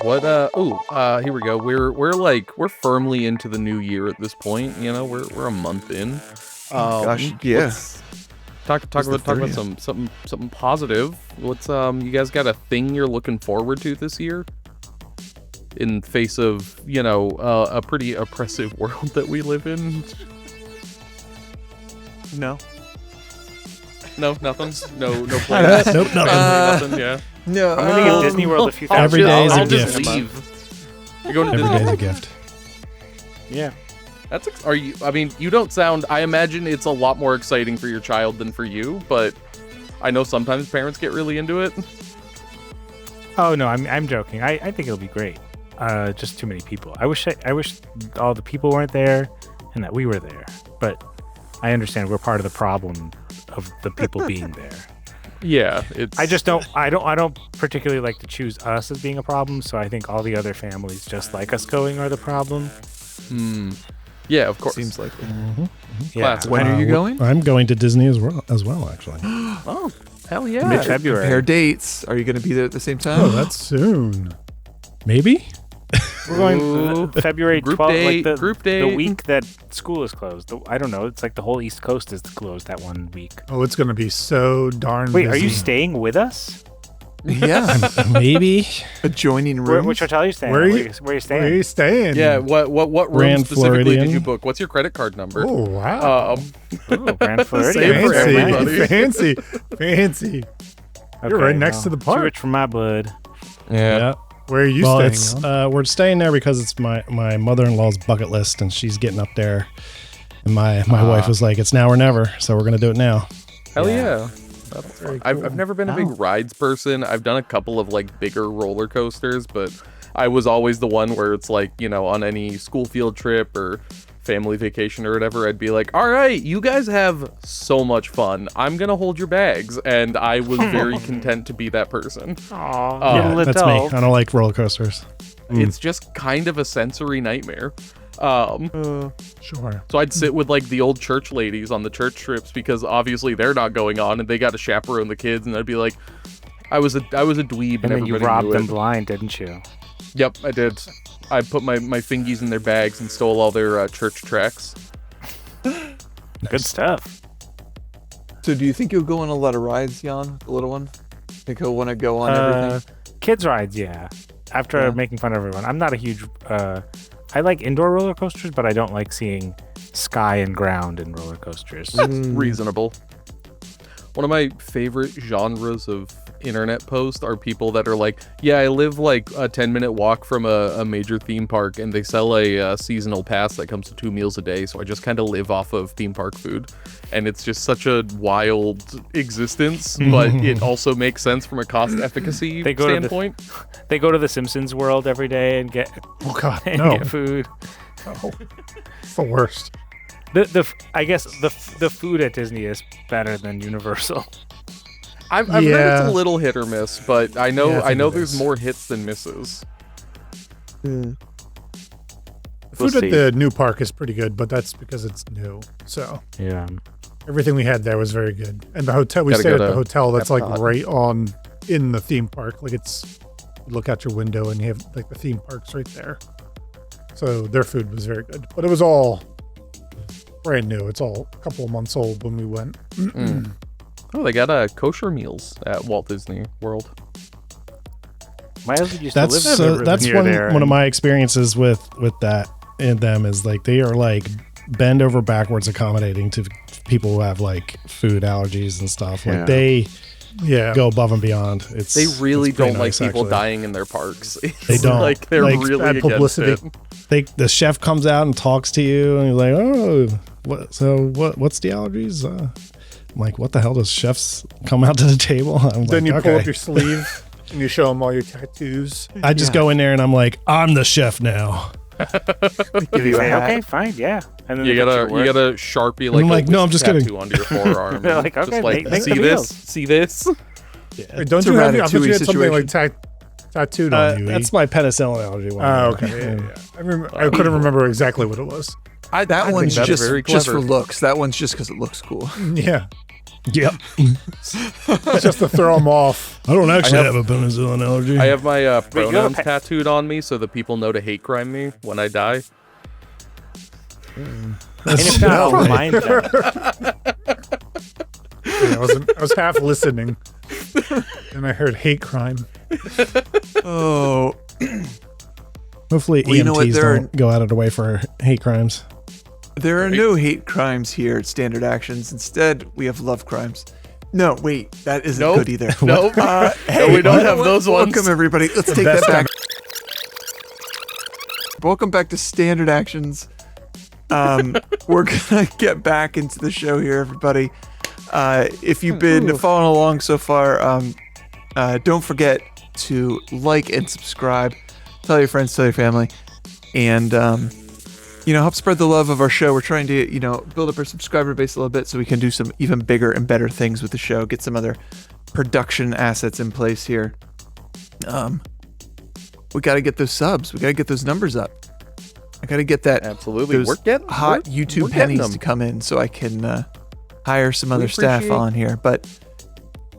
What? Here we go. We're firmly into the new year at this point. You know, we're a month in. Gosh, yeah. Talk about something positive. What's you guys got a thing you're looking forward to this year? In face of, you know, a pretty oppressive world that we live in. No, nothing. No plans. Nope, Nothing. Yeah. no. I'm gonna give Disney World a few thousand. Every day is a I'll gift. just leave. You're going to Every Disney day's a World? gift. Yeah. Are you? I mean, you don't sound. I imagine it's a lot more exciting for your child than for you, but I know sometimes parents get really into it. Oh no, I'm joking. I think it'll be great. Just too many people. I wish all the people weren't there, and that we were there. But I understand we're part of the problem of the people being there. Yeah, it's. I don't particularly like to choose us as being a problem. So I think all the other families just like us going are the problem. Yeah, of course. Seems like it. Yeah. Classic. When are you going? I'm going to Disney as well, actually. Oh, hell yeah! Mid-February. Compare dates. Are you going to be there at the same time? Oh, that's soon. Maybe? We're going February Group 12th, date, like group the date. week that school is closed. I don't know. It's like the whole East Coast is closed that 1 week. Oh, it's going to be so darn Wait, busy. are you staying with us? Yeah. Maybe. Adjoining rooms. Which hotel are you staying? Where at? are you- Where are you staying? Where are you staying? Yeah, what room Grand specifically did Floridian. you book? What's your credit card number? Oh, wow. Ooh, Grand Floridian. Same for everybody. Fancy. You're right next to the Too park. rich for my blood. Yeah. Where are you Well, staying? it's Alan? we're staying there because it's my mother-in-law's bucket list, and she's getting up there. And my wife was like, "It's now or never," so we're gonna do it now. Hell Yeah. yeah. That's fun. I've never been a big rides person. I've done a couple of like bigger roller coasters, but I was always the one where it's like, you know, on any school field trip or family vacation or whatever, I'd be like, all right, you guys have so much fun. I'm going to hold your bags. And I was very content to be that person. Aw, Yeah, little that's me. adult. I don't like roller coasters. It's just kind of a sensory nightmare. Sure. So I'd sit with like the old church ladies on the church trips because obviously they're not going on and they got to chaperone the kids, and I'd be like, I was a dweeb And then you everybody robbed knew them it. blind, didn't you? Yep, I did. I put my fingies in their bags and stole all their church tracts. Good stuff. So do you think you'll go on a lot of rides, Jan, the little one? Think he'll want to go on everything? Kids rides, yeah. After making fun of everyone, I'm not a huge. I like indoor roller coasters, but I don't like seeing sky and ground in roller coasters. That's reasonable. One of my favorite genres of internet posts are people that are like, yeah, I live like a 10-minute walk from a major theme park, and they sell a seasonal pass that comes to 2 meals a day, so I just kind of live off of theme park food. And it's just such a wild existence, but it also makes sense from a cost efficacy They go to the- standpoint. They go to the Simpsons world every day and get Oh, God, and no. get food. Oh, it's the worst. I guess the food at Disney is better than Universal. I've heard Yeah. it's a little hit or miss, but I know Yeah, I think it there's is. more hits than misses. The We'll food see. at the new park is pretty good, but that's because it's new. So Yeah. everything we had there was very good. And the hotel, we Gotta stayed go at the to hotel that's like Epcot. right on in the theme park. Like it's, you look out your window and you have like the theme parks right there. So their food was very good, but it was all brand new. It's all a couple of months old when we went. Oh, they got kosher meals at Walt Disney World. My husband used to live That's near one there. of my experiences with that and them is like they are like bend over backwards accommodating to people who have like food allergies and stuff. Like Yeah. they Yeah. go above and beyond. It's They really it's pretty don't like nice, people actually. dying in their parks. It's They don't. like they're Like, really bad against publicity. it. The chef comes out and talks to you and you're like, oh, what's the allergies? I'm like, what the hell does chefs come out to the table? I'm Then like, you okay. pull up your sleeve and you show them all your tattoos. I just go in there and I'm like, I'm the chef now. Give you a Say, hat. okay, fine, yeah. And then You they put gotta your work. Sharpie like I'm a like, no, I'm whiskey just gonna- tattoo onto your forearm. They're like, Just okay, like, make see the this? meals. See this? Wait, don't It's you a have? I thought you Ratatouille had something like situation. tattooed on you. That's my penicillin allergy one. Oh, okay. Yeah. I couldn't remember exactly what it was. That one's that's just very just for clever. looks. That one's just because it looks cool. Yeah. Yep. It's just to throw them off. I don't actually have- have a penicillin allergy. I have my you have a pronouns pet- tattooed on me so that people know to hate crime me when I die. And if not, I'll remind them. Yeah, I was half listening, and I heard hate crime. Oh, Hopefully Well, you know what, EMTs there are- don't go out of the way for hate crimes. there are no hate crimes here at Standard Actions. Instead, we have love crimes. No, wait, that isn't Nope. good either. Nope. Hey, we don't you know have what? those ones. Welcome, everybody. Let's take that back. Welcome back to Standard Actions. We're gonna get back into the show here, everybody. If you've been following along so far, don't forget to like and subscribe. Tell your friends, tell your family, and help spread the love of our show. We're trying to build up our subscriber base a little bit so we can do some even bigger and better things with the show. Get some other production assets in place here. We got to get those subs. We got to get those numbers up. I got to get that Absolutely. those We're getting hot we're YouTube getting pennies them. to come in so I can hire some other staff appreciate- on here. But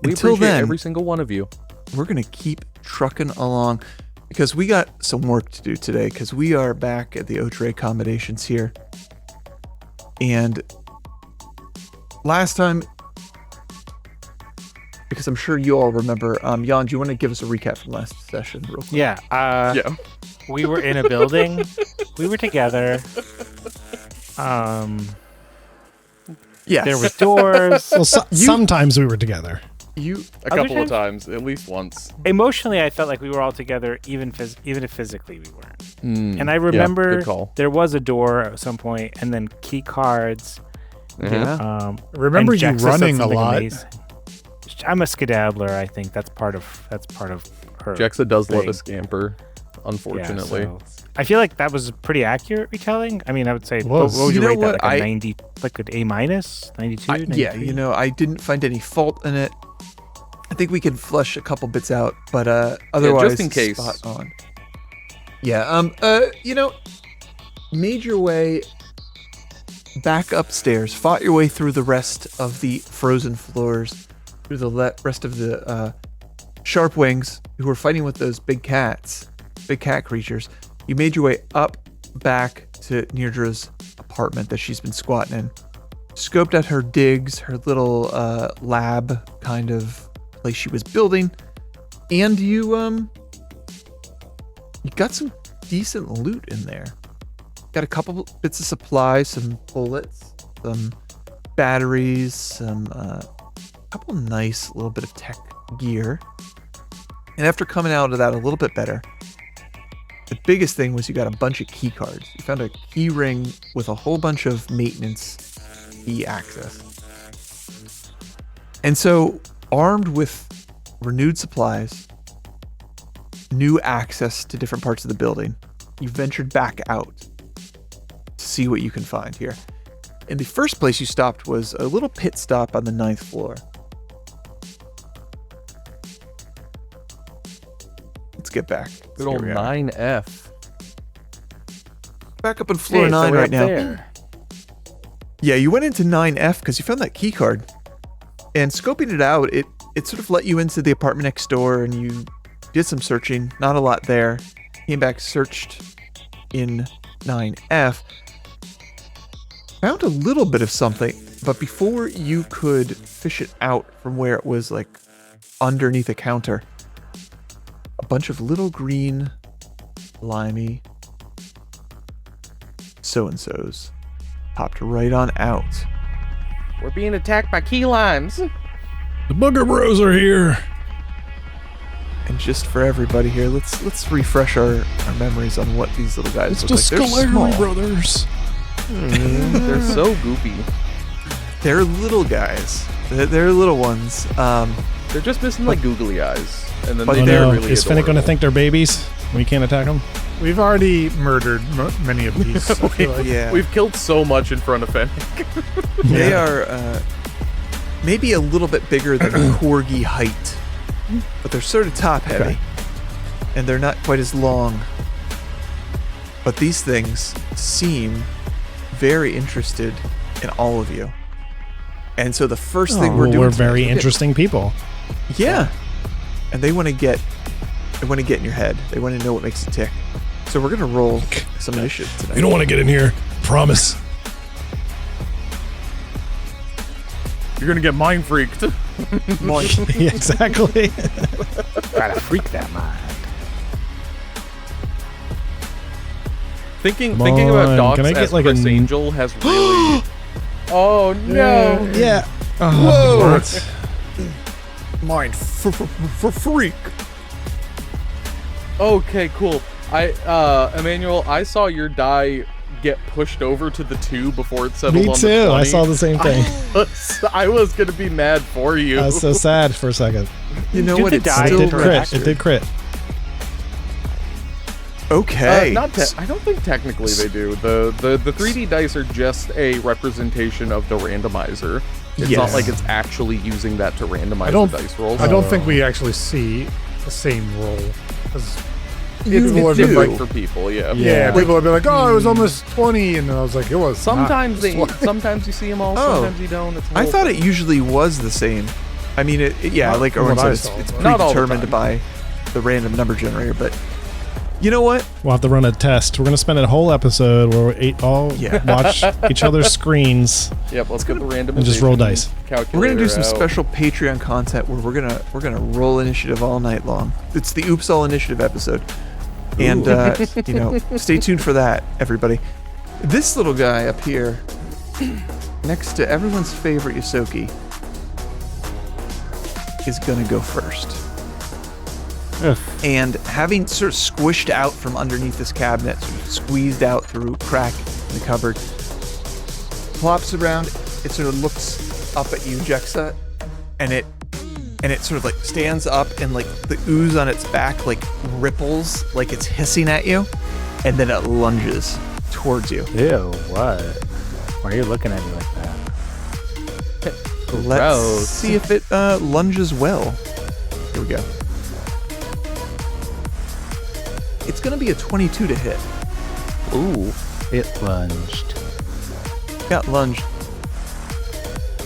We until appreciate then, every single one of you. we're going to keep trucking along because we got some work to do today because we are back at the Otre accommodations here. And last time, because I'm sure you all remember, Jan, do you want to give us a recap from last session real quick? Yeah. Yeah. We were in a building. We were together. Yes. There was doors. Well, sometimes we were together. you. A Other couple of times- times, at least once. Emotionally, I felt like we were all together, even if physically we weren't. Mm, And I yeah, remember good call. there was a door at some point, and then key cards. Yeah. Remember and you Jax said running a something lot. amazing. I'm a skedaddler. I think that's part of her. Jaxa does love thing. a scamper, unfortunately. Yeah, so I feel like that was a pretty accurate retelling. I mean, I would say, what was. would you You know rate what? that? Like a I- 90, like an A minus, 92, Yeah, 93? I didn't find any fault in it. I think we can flesh a couple bits out, but otherwise, in case. spot on. Yeah. Made your way back upstairs, fought your way through the rest of the frozen floors, through the rest of the sharp wings who were fighting with those big cat creatures. You made your way up back to Neardra's apartment that she's been squatting in. Scoped out her digs, her little lab kind of place she was building, and you got some decent loot in there. Got a couple bits of supplies, some bullets, some batteries, some couple nice little bit of tech gear. And after coming out of that a little bit better, the biggest thing was you got a bunch of key cards. You found a key ring with a whole bunch of maintenance key access. And so, armed with renewed supplies, new access to different parts of the building, you ventured back out to see what you can find here. And the first place you stopped was a little pit stop on the 9th floor. Let's get back. Good Here old we are. 9F. Back up on floor Hey, so 9 we're right up now. there. Yeah, you went into 9F because you found that key card. And scoping it out, it sort of let you into the apartment next door and you did some searching. Not a lot there. Came back, searched in 9F. Found a little bit of something, but before you could fish it out from where it was like underneath a counter, a bunch of little green, limey so-and-sos popped right on out. We're being attacked by key limes. The Booger Bros are here. And just for everybody here, let's refresh our memories on what these little guys It's look the like. They're small. Scaleri Brothers. They're so goopy. They're little guys. They're little ones. They're just missing like googly eyes. And then But they Oh they're no, really is Finnick going to adorable. think they're babies? We can't attack them? We've already murdered many of these. I feel like. Yeah, We've killed so much in front of Fennec. they are maybe a little bit bigger than corgi height, but they're sort of top heavy, and they're not quite as long. But these things seem very interested in all of you. And so the first thing we're doing We're tonight- very okay, interesting people. Yeah. and they want to get in your head. They want to know what makes it tick. So we're gonna roll some initiative tonight. You don't want to get in here. Promise. You're gonna get mind freaked. Yeah, exactly. Gotta freak that mind. Thinking Come about on, Doxx can I get as like Chris a- Angel has really. Oh no! Yeah. Whoa! What? Mind for freak. Okay, cool. Emmanuel, I saw your die get pushed over to the 2 before it settled Me on too. the 20. I saw the same thing. I was gonna be mad for you. I was so sad for a second. You know Did what? the It's die It still did crit. registered. It did crit. Okay. I don't think technically they do. The 3D dice are just a representation of the randomizer. It's not Yes. like it's actually using that to randomize I don't- the dice rolls. I don't think we actually see the same roll. Because You people have do. been like, for people, yeah. yeah, people have been like, oh, it was almost 20, and then I was like, it was. Sometimes not. sometimes you see them all, Oh. sometimes you don't. It's I thought it usually was the same. I mean, yeah, Not like from Owen what I said, saw, it's but- Not all the predetermined by the random number generator. But you know what? We'll have to run a test. We're gonna spend a whole episode where we all Yeah. watch each other's screens Yep, let's get the random and just roll dice. We're gonna do some out. special Patreon content where we're gonna roll initiative all night long. It's the Oops All Initiative episode, and stay tuned for that, everybody. This little guy up here, next to everyone's favorite Yosoki, is gonna go first. Ugh. And having sort of squished out from underneath this cabinet, sort of squeezed out through a crack in the cupboard, plops around. It sort of looks up at you, Jexa, and it sort of like stands up, and like the ooze on its back like ripples, like it's hissing at you, and then it lunges towards you. Ew, what? Why are you looking at me like that? Let's Gross. see if it lunges well. Here we go. It's gonna be a 22 to hit. Ooh. It lunged. Got lunged.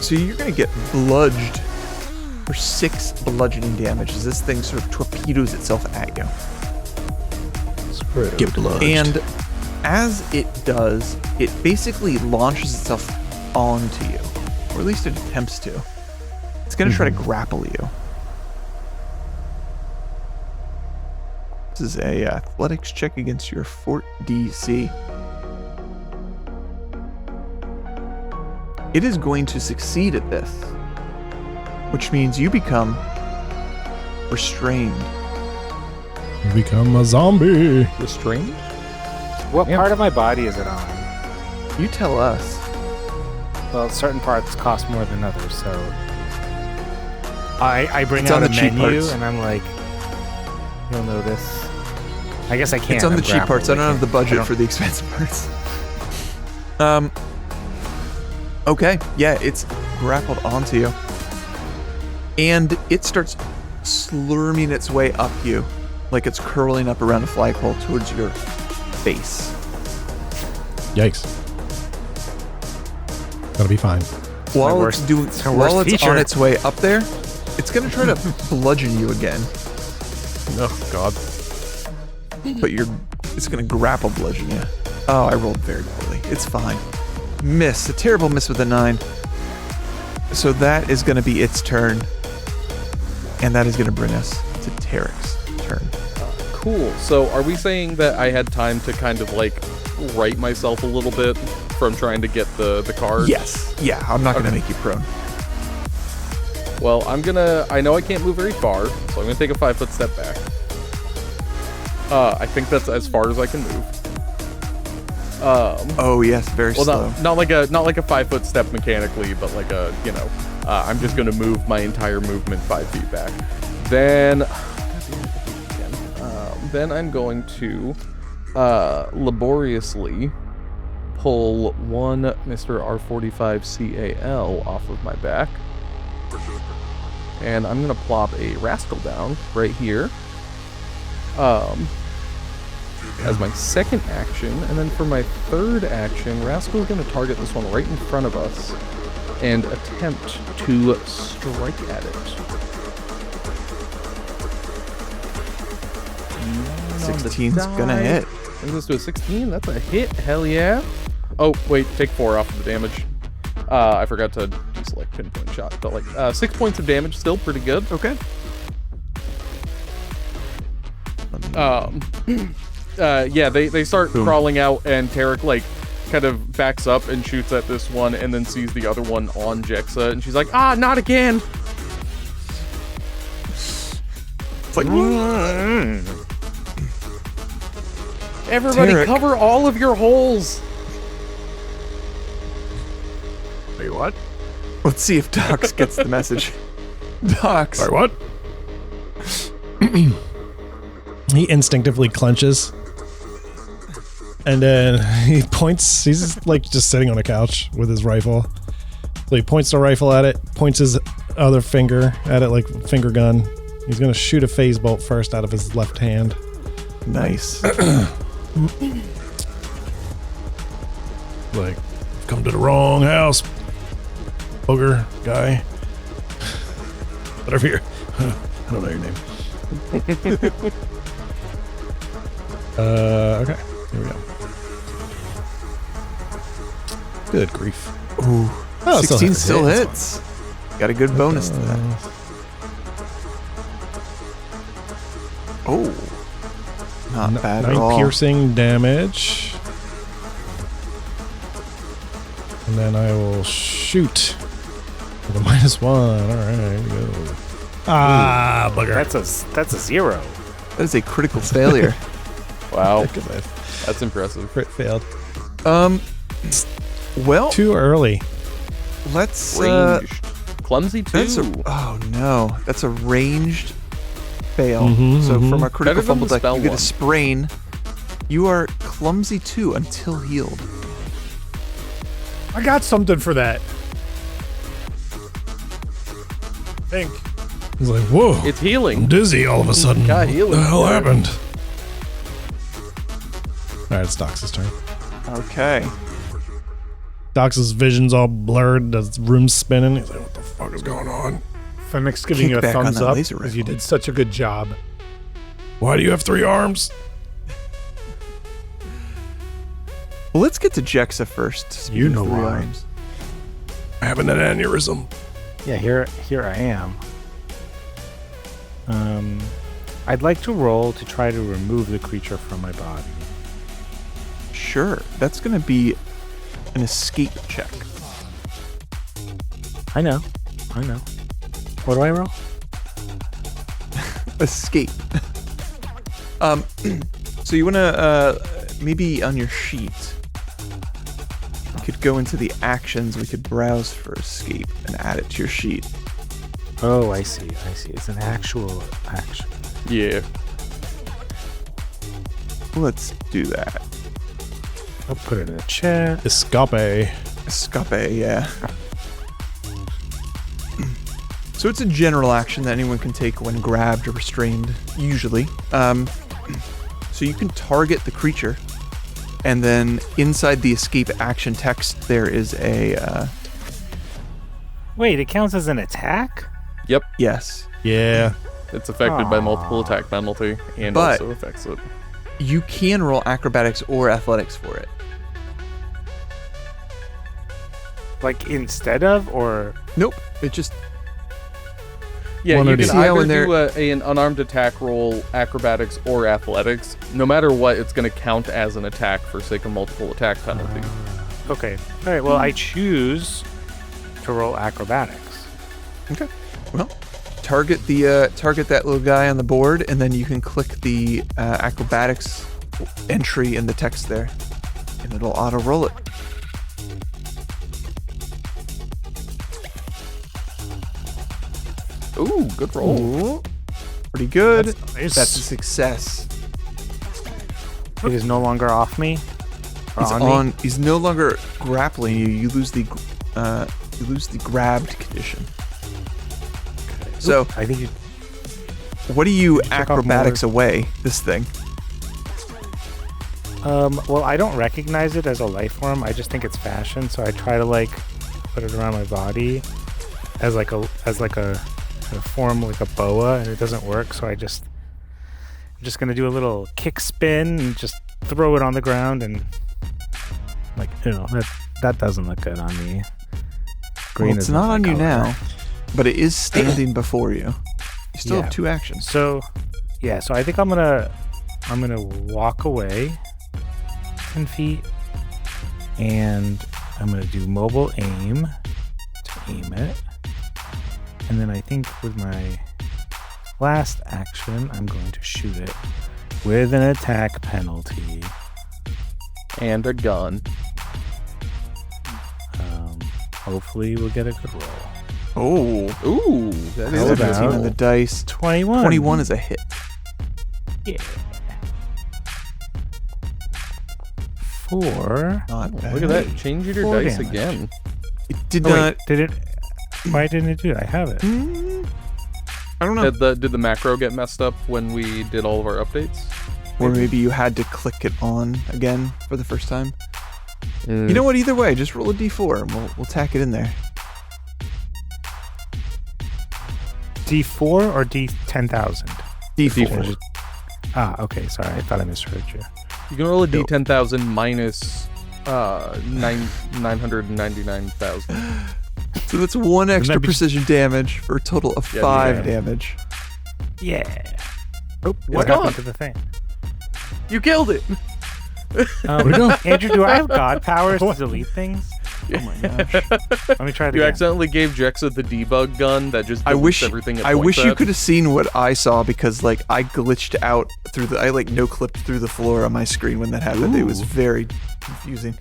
So you're gonna get bludged for 6 bludgeoning damage as this thing sort of torpedoes itself at you. Screwed. Get bludged. And as it does, it basically launches itself onto you, or at least it attempts to. It's gonna try to grapple you. This is a athletics check against your fort DC. It is going to succeed at this, which means you become restrained. You become a zombie. Restrained? What Yeah. part of my body is it on? You tell us. Well, certain parts cost more than others, so I bring It's out on a the cheap menu parts. and I'm like, you'll know this. I guess I can't. It's on I'm the cheap parts. I grappled. don't have the I budget don't- for the expensive parts. Okay. Yeah, it's grappled onto you. And it starts slurming its way up you, like it's curling up around a flagpole towards your face. Yikes. Gonna be fine. While worst- it's doing, it's my while worst it's feature. on its way up there, it's gonna try to bludgeon you again. Oh god. But it's gonna grapple bludgeon you. Oh, I rolled very poorly. It's fine. Miss, a terrible miss with a 9. So that is gonna be its turn, and that is gonna bring us to Tarek's turn. Cool. So are we saying that I had time to kind of like right myself a little bit from trying to get the card? Yes. Yeah, I'm not gonna Okay. make you prone. Well, I know I can't move very far, so I'm gonna take a 5-foot step back. I think that's as far as I can move. Oh yes, very Well, slow. not like a 5-foot step mechanically, but like a I'm just gonna move my entire movement 5 feet back. Then I'm going to laboriously pull one Mr. R45 CAL off of my back, and I'm gonna plop a rascal down right here. As my second action, and then for my third action, Rascal's going to target this one right in front of us and attempt to strike at it. 16's gonna hit. Brings us to a 16. That's a hit. Hell yeah. Oh, wait. Take 4 off of the damage. I forgot to deselect pinpoint shot. But like 6 points of damage. Still pretty good. Okay. Yeah, they start Boom. crawling out, and Tarek like kind of backs up and shoots at this one, and then sees the other one on Jexa, and she's like, "Ah, not again!" It's like, Everybody, Tarek. cover all of your holes. Wait, what? let's see if Doxx gets the message. Doxx. Sorry, what? He instinctively clenches. And then he points. He's like just sitting on a couch with his rifle. So he points the rifle at it, points his other finger at it like finger gun. He's going to shoot a phase bolt first out of his left hand. Nice. Like, come to the wrong house, booger guy. Get over here. I don't know your name. Okay. Here we go. Good grief. Ooh. Oh, it 16 hits. still Yeah, hits. Got a good bonus to that. Oh. Not bad at 9 all. piercing damage. And then I will shoot with a -1. Alright, here we go. Ah, bugger. That's a 0. That is a critical failure. Wow, that's impressive. Crit failed. Well, Too early. let's. Ranged. Clumsy too. That's a. Oh no, that's a ranged fail. Mhm, So mhm. from a critical Better than fumble the deck, spell you get a one. sprain. You are clumsy 2 until healed. I got something for that. Think. He's like, whoa. It's I'm healing. dizzy all of a sudden. Got What healing the hell for it. happened? Alright, it's Dox's turn. Okay. Dox's vision's all blurred. The room's spinning. He's like, what the fuck is going on? Fenix giving you a Kick back on thumbs that up laser because you rifle. did such a good job. Why do you have 3 arms? Well, let's get to Jexa first. You know Speaking of why. arms. I'm having an aneurysm. Yeah, here I am. I'd like to roll to try to remove the creature from my body. Sure. That's going to be an escape check. I know. What do I roll? Escape. So you want to maybe on your sheet, you could go into the actions. We could browse for escape and add it to your sheet. Oh, I see. It's an actual action. Yeah. Let's do that. I'll put it in the chat. Escape. Escape, yeah. So it's a general action that anyone can take when grabbed or restrained, usually. So you can target the creature, and then inside the escape action text, there is a Wait, it counts as an attack? Yep. yes. Yeah. It's affected by multiple Aw. attack penalty, and But- also affects it. You can roll acrobatics or athletics for it. Like instead of, or Nope. It just Yeah, One you or can the- See how either when they're- do an unarmed attack roll, acrobatics, or athletics. No matter what, it's going to count as an attack for sake of multiple attack penalty. okay. All right. Well, I choose to roll acrobatics. okay. Well, target that little guy on the board, and then you can click the acrobatics entry in the text there, and it'll auto roll it. Ooh, good roll. Ooh, pretty good. That's nice. That's a success. It is no longer off me. Or He's on me? on. He's no longer grappling you. You lose the grabbed condition. So, I think you. what do you took off acrobatics away? This thing. Well, I don't recognize it as a life form. I just think it's fashion, so I try to like put it around my body as like a kind of form like a boa, and it doesn't work. So I just just gonna do a little kick spin and just throw it on the ground and that doesn't look good on me. Green Well, it's is not my on you color. now, but it is standing before you. You still have 2 actions. So I think I'm gonna walk away 10 feet, and I'm gonna do mobile aim to aim it, and then I think with my last action, I'm going to shoot it with an attack penalty. And a gun. Hopefully, we'll get a good roll. Oh, Ooh, that that's is a a 15 good on the dice. 21. 21 is a hit. Yeah. 4. Not roll. bad. Look at that. Change your 4 dice damage. again. It did Oh, not. wait, did it? Why didn't it do it? I have it. I don't know. Did the macro get messed up when we did all of our updates? Or maybe you had to click it on again for the first time. Mm. You know what? Either way, just roll a d4 and we'll tack it in there. D4 or D10,000? D4. Ah, okay. Sorry, I thought I misheard you. You can roll a d10,000 minus 999,000. So that's 1 extra that be- precision damage for a total of Yeah, 5 yeah. damage. Yeah. Oh, What what happened on? to the thing? You killed it! Where'd it go? Andrew, do I have god powers to delete things? Oh my gosh. Let me try it You again. accidentally gave Jexa the debug gun that just I deletes wish everything it I points wish you at. could have seen what I saw because like I glitched out through the I like no clipped through the floor on my screen when that happened. It was Ooh. very confusing.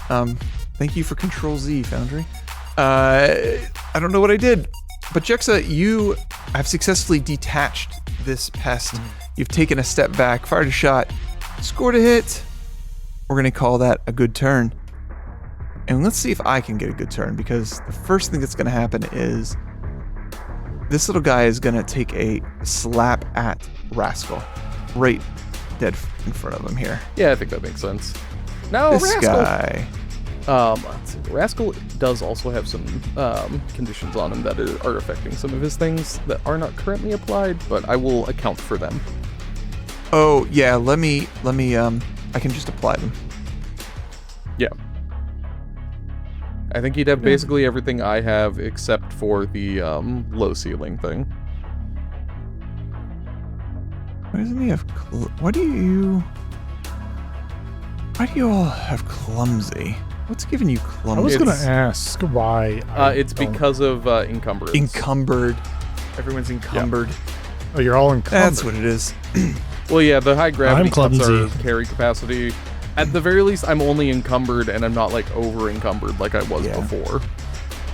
Thank you for Control Z, Foundry. I don't know what I did, but Jexa, you have successfully detached this pest. You've taken a step back, fired a shot, scored a hit. We're gonna call that a good turn. And let's see if I can get a good turn, because the first thing that's going to happen is this little guy is going to take a slap at Rascal. Right dead in front of him here. Yeah, I think that makes sense. No, this Rascal. guy. Let's see. Rascal does also have some conditions on him that are affecting some of his things that are not currently applied, but I will account for them. Oh, yeah, let me, I can just apply them. Yeah. I think he'd have basically everything I have except for the low ceiling thing. Why doesn't he have, why do you all have clumsy? What's giving you I clumsy? was going to It's- ask why. It's don't- because of encumbrance. Encumbered. Everyone's encumbered. Oh, you're all encumbered. That's what it is. Well, yeah, the high gravity I'm cuts are clumsy. carry capacity. At the very least, I'm only encumbered, and I'm not like over encumbered like I was Yeah. before.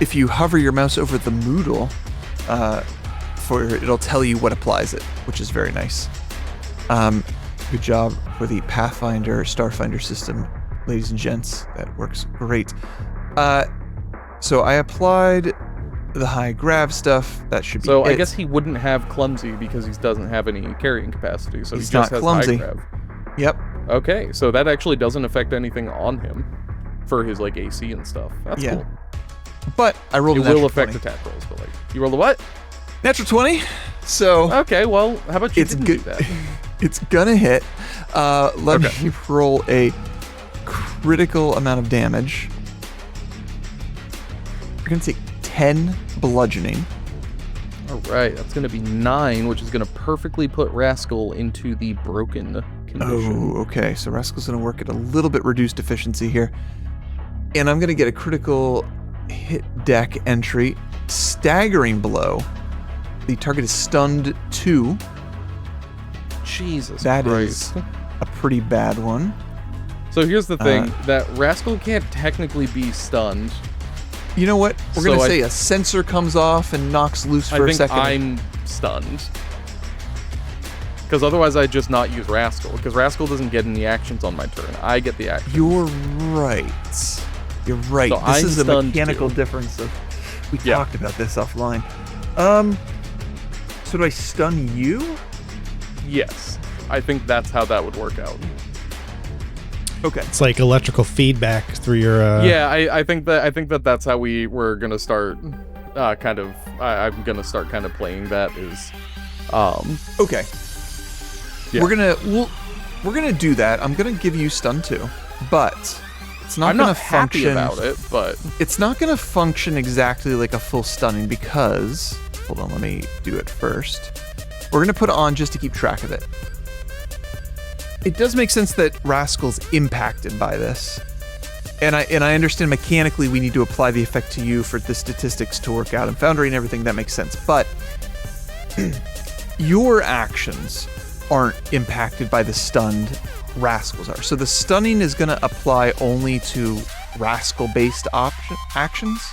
If you hover your mouse over the Moodle, it'll tell you what applies it, which is very nice. Good job for the Pathfinder Starfinder system, ladies and gents. That works great. So I applied the high grav stuff. That should be So I it. guess he wouldn't have clumsy because he doesn't have any carrying capacity. So He's he just not has clumsy. high grav. Yep. Okay, so that actually doesn't affect anything on him for his like AC and stuff. That's Yeah. cool. But I rolled It a natural will affect 20. attack rolls, but like you rolled a what? Natural 20. So Okay, well, how about you it's didn't good. do that? It's gonna hit. Let me roll a critical amount of damage. You're gonna take 10 bludgeoning. All right, that's gonna be 9, which is gonna perfectly put Rascal into the broken condition. Oh, okay. So Rascal's gonna work at a little bit reduced efficiency here. And I'm gonna get a critical hit deck entry. Staggering blow. The target is stunned 2. Jesus That Christ. is a pretty bad one. So here's the thing, that Rascal can't technically be stunned. You know what? We're So gonna I- say a sensor comes off and knocks loose for I a think second. I'm stunned. Because otherwise I'd just not use Rascal, because Rascal doesn't get any actions on my turn. I get the action. You're right. You're right. So This I'm is a stunned mechanical too. difference of. We Yeah. talked about this offline. So do I stun you? Yes. I think that's how that would work out. Okay. It's like electrical feedback through your. Yeah, I think that that's how we're gonna start. I'm gonna start kind of playing that is. Okay. Yeah. We're gonna do that. I'm gonna give you stun too, but it's not I'm gonna not happy function. about it, but It's not gonna function exactly like a full stunning because, hold on, let me do it first. We're gonna put it on just to keep track of it. It does make sense that Rascal's impacted by this. And I understand mechanically we need to apply the effect to you for the statistics to work out in Foundry and everything, that makes sense. But your actions aren't impacted by the stunned Rascals are. So the stunning is going to apply only to Rascal-based actions.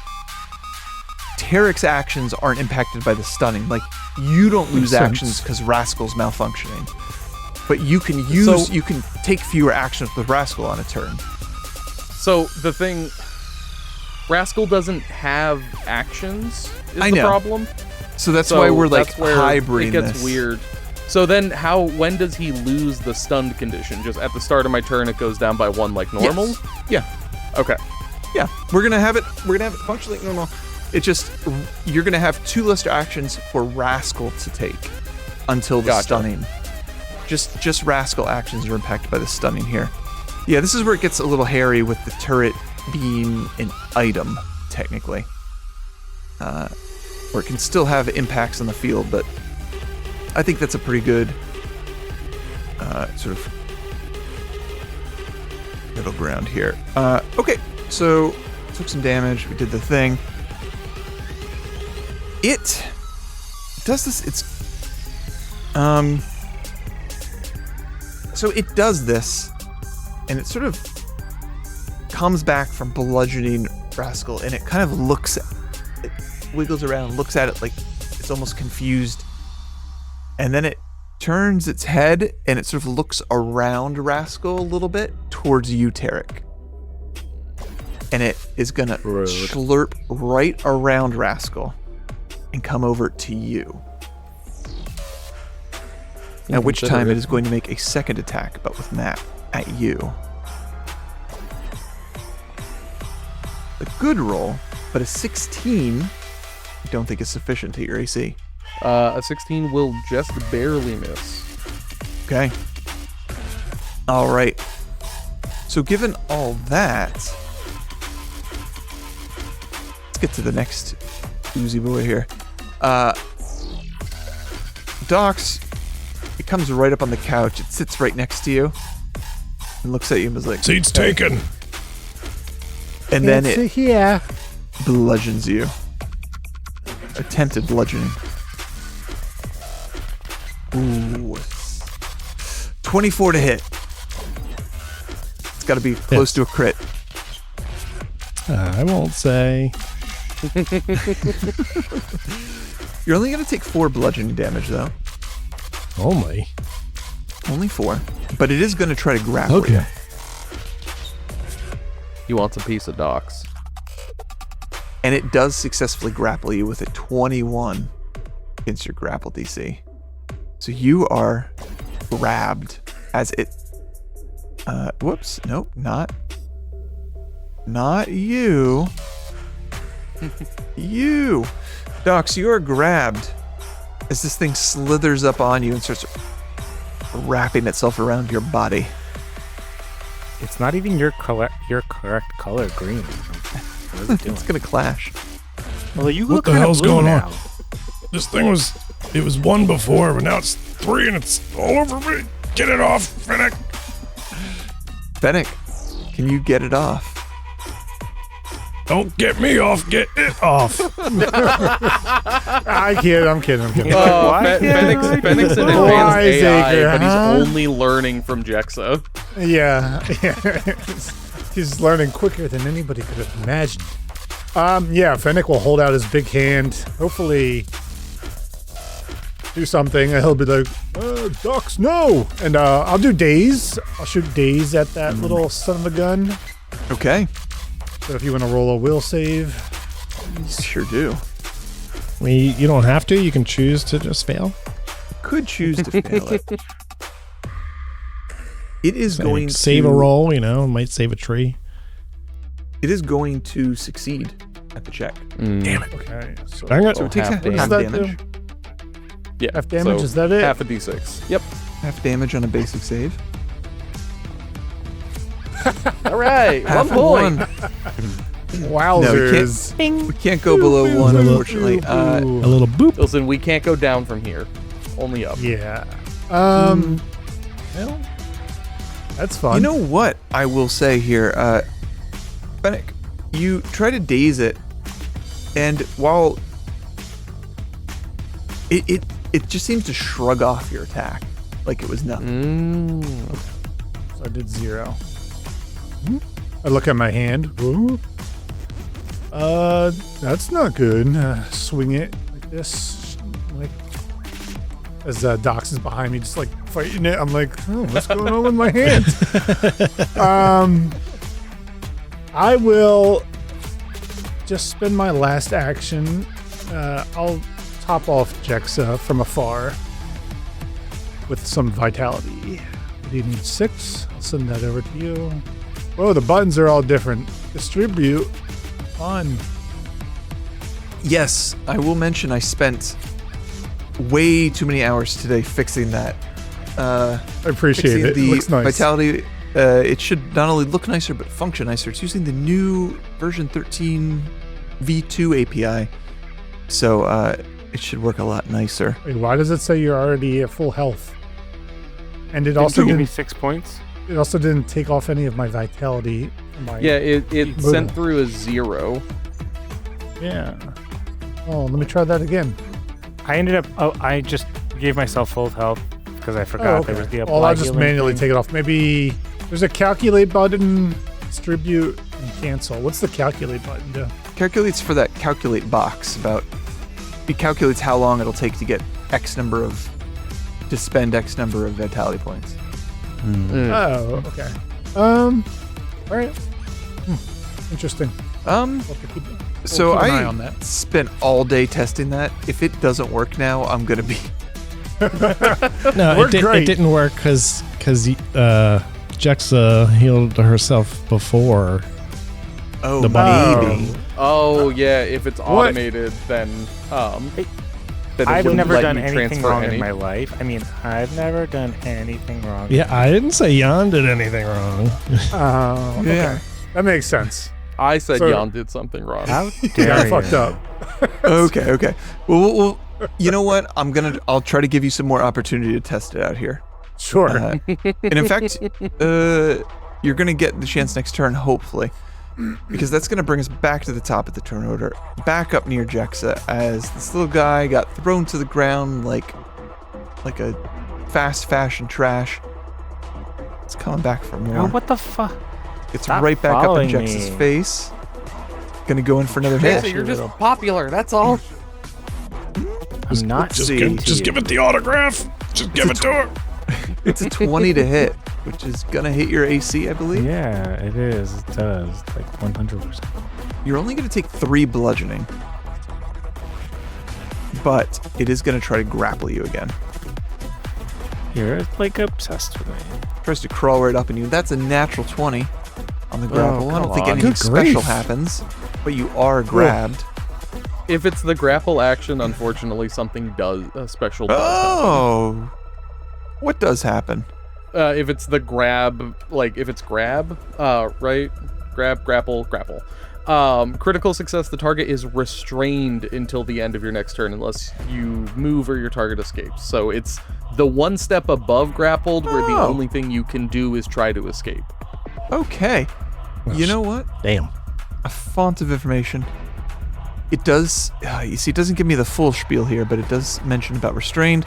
Tarek's actions aren't impacted by the stunning. Like, you don't lose actions because Rascal's malfunctioning. But you can you can take fewer actions with Rascal on a turn. so the thing, Rascal doesn't have actions. Is I the know. problem? So that's why we're like that's where hybriding it gets this. weird. So then when does he lose the stunned condition? Just at the start of my turn it goes down by 1 like normal? Yes. Yeah. Okay. Yeah. We're gonna have it function like normal. It's just you're gonna have 2 lesser actions for Rascal to take until the Gotcha. stunning. Just Rascal actions are impacted by the stunning here. Yeah, this is where it gets a little hairy with the turret being an item, technically. Or it can still have impacts on the field, but I think that's a pretty good sort of middle ground here. Okay, so took some damage. We did the thing. It does this. So it does this, and it sort of comes back from bludgeoning Rascal, and it kind of looks, it wiggles around, looks at it like it's almost confused, and then it turns its head and it sort of looks around Rascal a little bit towards you, Tarek. And it is gonna slurp right around Rascal and come over to you. At which time it is going to make a second attack, but with Matt at you. A good roll, but a 16 I don't think is sufficient to your AC. A 16 will just barely miss. Okay. All right. So given all that, let's get to the next oozy boy here. Doxx, it comes right up on the couch. It sits right next to you and looks at you and is like, Seat's taken. and then it here. bludgeons you. Attempted bludgeoning. Ooh. 24 to hit. It's got to be close to a crit. I won't say. You're only going to take 4 bludgeoning damage, though. Only. Only 4. But it is going to try to grapple you. He wants a piece of Doxx. And it does successfully grapple you with a 21 against your grapple DC. So you are grabbed as it... whoops. Nope, not you. You. Doxx, you are grabbed as this thing slithers up on you and starts wrapping itself around your body. It's not even your correct color, green. What is it doing? It's going to clash. Well, you What look the kinda hell's blue going on? now. This thing was 1 before, but now it's 3 and it's all over me. Get it off, Finnick. Fennec, can you get it off? Don't get me off, get it off. I'm kidding. Oh, What? Fenix's an advanced Wiseacre, AI, but he's huh? only learning from Jexa. Yeah. He's learning quicker than anybody could have imagined. Yeah, Fennec will hold out his big hand, hopefully do something, and he'll be like, Doxx, no! And I'll do Daze. I'll shoot Daze at that little son of a gun. Okay. So if you want to roll a will save. Sure do. You don't have to. You can choose to just fail. Could choose to fail it. It is Say, going to save a roll, might save a tree. It is going to succeed at the check. Damn it. Okay. Dang it. So it takes half damage. damage. Yeah. Half damage, so is that it? Half a d6. Yep. Half damage on a basic save. All right, Half 1 point. Wowzers. We can't go below 1, unfortunately. A little boop. Listen, we can't go down from here. Only up. Yeah. Well, that's fun. You know what I will say here, Fennec, you try to daze it, and while it just seems to shrug off your attack like it was nothing. So I did 0. I look at my hand. Ooh. That's not good. Swing it like this, like as Doxx is behind me, just like fighting it. I'm like, oh, what's going on with my hand? I will just spend my last action. I'll top off Jexa from afar with some vitality. Do you need 6? I'll send that over to you. Whoa, the buttons are all different. Distribute. Fun. Yes, I will mention I spent way too many hours today fixing that. I appreciate Fixing it. the It looks nice. vitality. It should not only look nicer but function nicer. It's using the new version 13 V2 API, so it should work a lot nicer. Wait, why does it say you're already at full health? And it Also also give me didn't. 6 points. It also didn't take off any of my vitality. Yeah, it Moving. sent through a 0. Yeah. Oh, let me try that again. I ended up. Oh, I just gave myself full health because I forgot there was the apply Well, I'll just healing manually thing. take it off. Maybe there's a calculate button, distribute, and cancel. What's the calculate button do? Calculates for that calculate box about. It calculates how long it'll take to get to spend X number of vitality points. Oh, okay. All right. Interesting. We'll have to keep So keep an eye I on that. spent all day testing that. If it doesn't work now, I'm gonna be. No, Worked it great. didn't work because Jexa healed herself before. Oh, The maybe. Oh yeah, if it's automated, then it I've wouldn't never let done you anything transfer wrong any. in my life. I mean, I've never done anything wrong. Yeah, I didn't say Jan did anything wrong. Oh, Yeah. okay. That makes sense. I said So- Jan did something wrong. How Yeah, dare I you? fucked up. Okay. Well, you know what? I'll try to give you some more opportunity to test it out here. Sure. And in fact, you're gonna get the chance next turn, hopefully, because that's gonna bring us back to the top of the turn order, back up near Jexa, as this little guy got thrown to the ground like a fast fashion trash. It's coming back for more. Oh, what the fuck? It's stop right back up in following Jex's me. face. Gonna go in for another Jason, hit. you're just popular. That's all. I'm not just into Just you. give it the autograph. Just give it to her. It's a 20 to hit, which is gonna hit your AC, I believe. Yeah, it is. It does. Like 100%. You're only gonna take 3 bludgeoning, but it is gonna try to grapple you again. You're like obsessed with me. Tries to crawl right up on you. That's a natural 20 on the grapple. I don't come think on. anything Good special grief. happens, but you are grabbed. If it's the grapple action, unfortunately, something special does Oh, what does happen? happen. If it's the grab, like if it's grab, right? Grab, grapple, grapple. Critical success, the target is restrained until the end of your next turn unless you move or your target escapes. So it's the one step above grappled where the Oh. only thing you can do is try to escape. Okay. You know what? Damn. A font of information. It does, you see, it doesn't give me the full spiel here, but it does mention about restrained.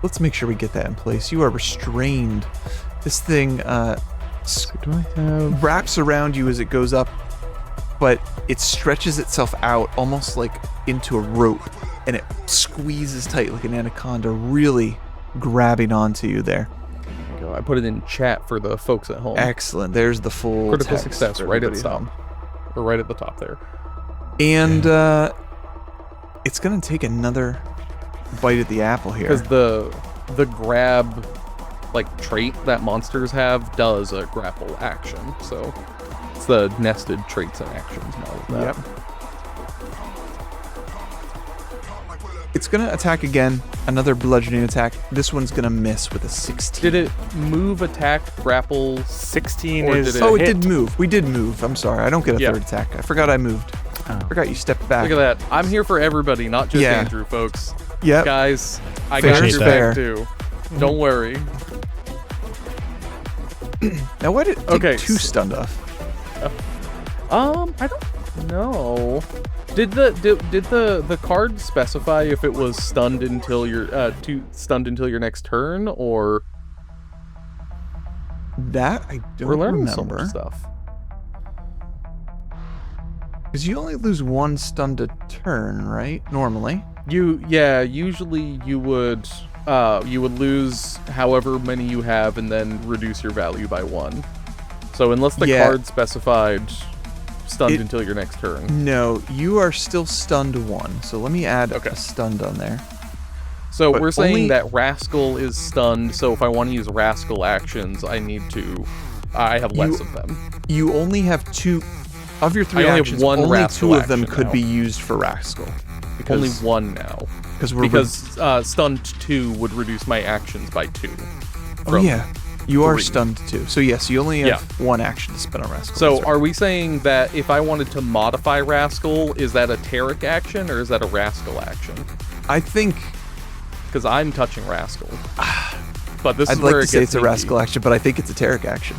Let's make sure we get that in place. You are restrained. This thing Do I have... wraps around you as it goes up, but it stretches itself out almost like into a rope, and it squeezes tight like an anaconda, really grabbing onto you there. There you go. I put it in chat for the folks at home. Excellent. There's the full Critical text success, for right at everybody the at top. home. Or right at the top there. And it's gonna take another bite at the apple here. Because the grab like trait that monsters have does a grapple action. So it's the nested traits and actions model of that. Yep. It's going to attack again. Another bludgeoning attack. This one's going to miss with a 16. Did it move, attack, grapple? 16 Or is did Oh, it hit. did move. We did move. I'm sorry. I don't get a Yeah. third attack. I forgot I moved. Oh. I forgot you stepped back. Look at that. I'm here for everybody, not just Yeah. Andrew, folks. Yep. Guys, I Fair got is your fair. back too. Don't worry. Now, why did it take Okay, 2 stunned off? I don't know. Did the card specify if it was stunned until stunned until your next turn, or That I don't we're learning so remember. much stuff? Because you only lose 1 stunned a turn, right? Normally. Usually you would lose however many you have and then reduce your value by 1. So unless the Yeah. card specified stunned It- until your next turn. No, you are still stunned 1. So let me add Okay. a stunned on there. So But we're saying only- that Rascal is stunned, so if I want to use Rascal actions, I have less You- of them. You only have 2 of your 3 I only have actions. one only Rascal 2 of them action could now. be used for Rascal. Only Because, 1 now. because Stunned 2 would reduce my actions by 2. oh from yeah, you are 3. stunned too. So yes, you only have Yeah. 1 action to spend on Rascal. So That's right. are we saying that if I wanted to modify Rascal, is that a Tarek action or is that a Rascal action? I think Because I'm touching Rascal. But this I'd is like where to it say gets it's a sneaky. Rascal action, but I think it's a Tarek action.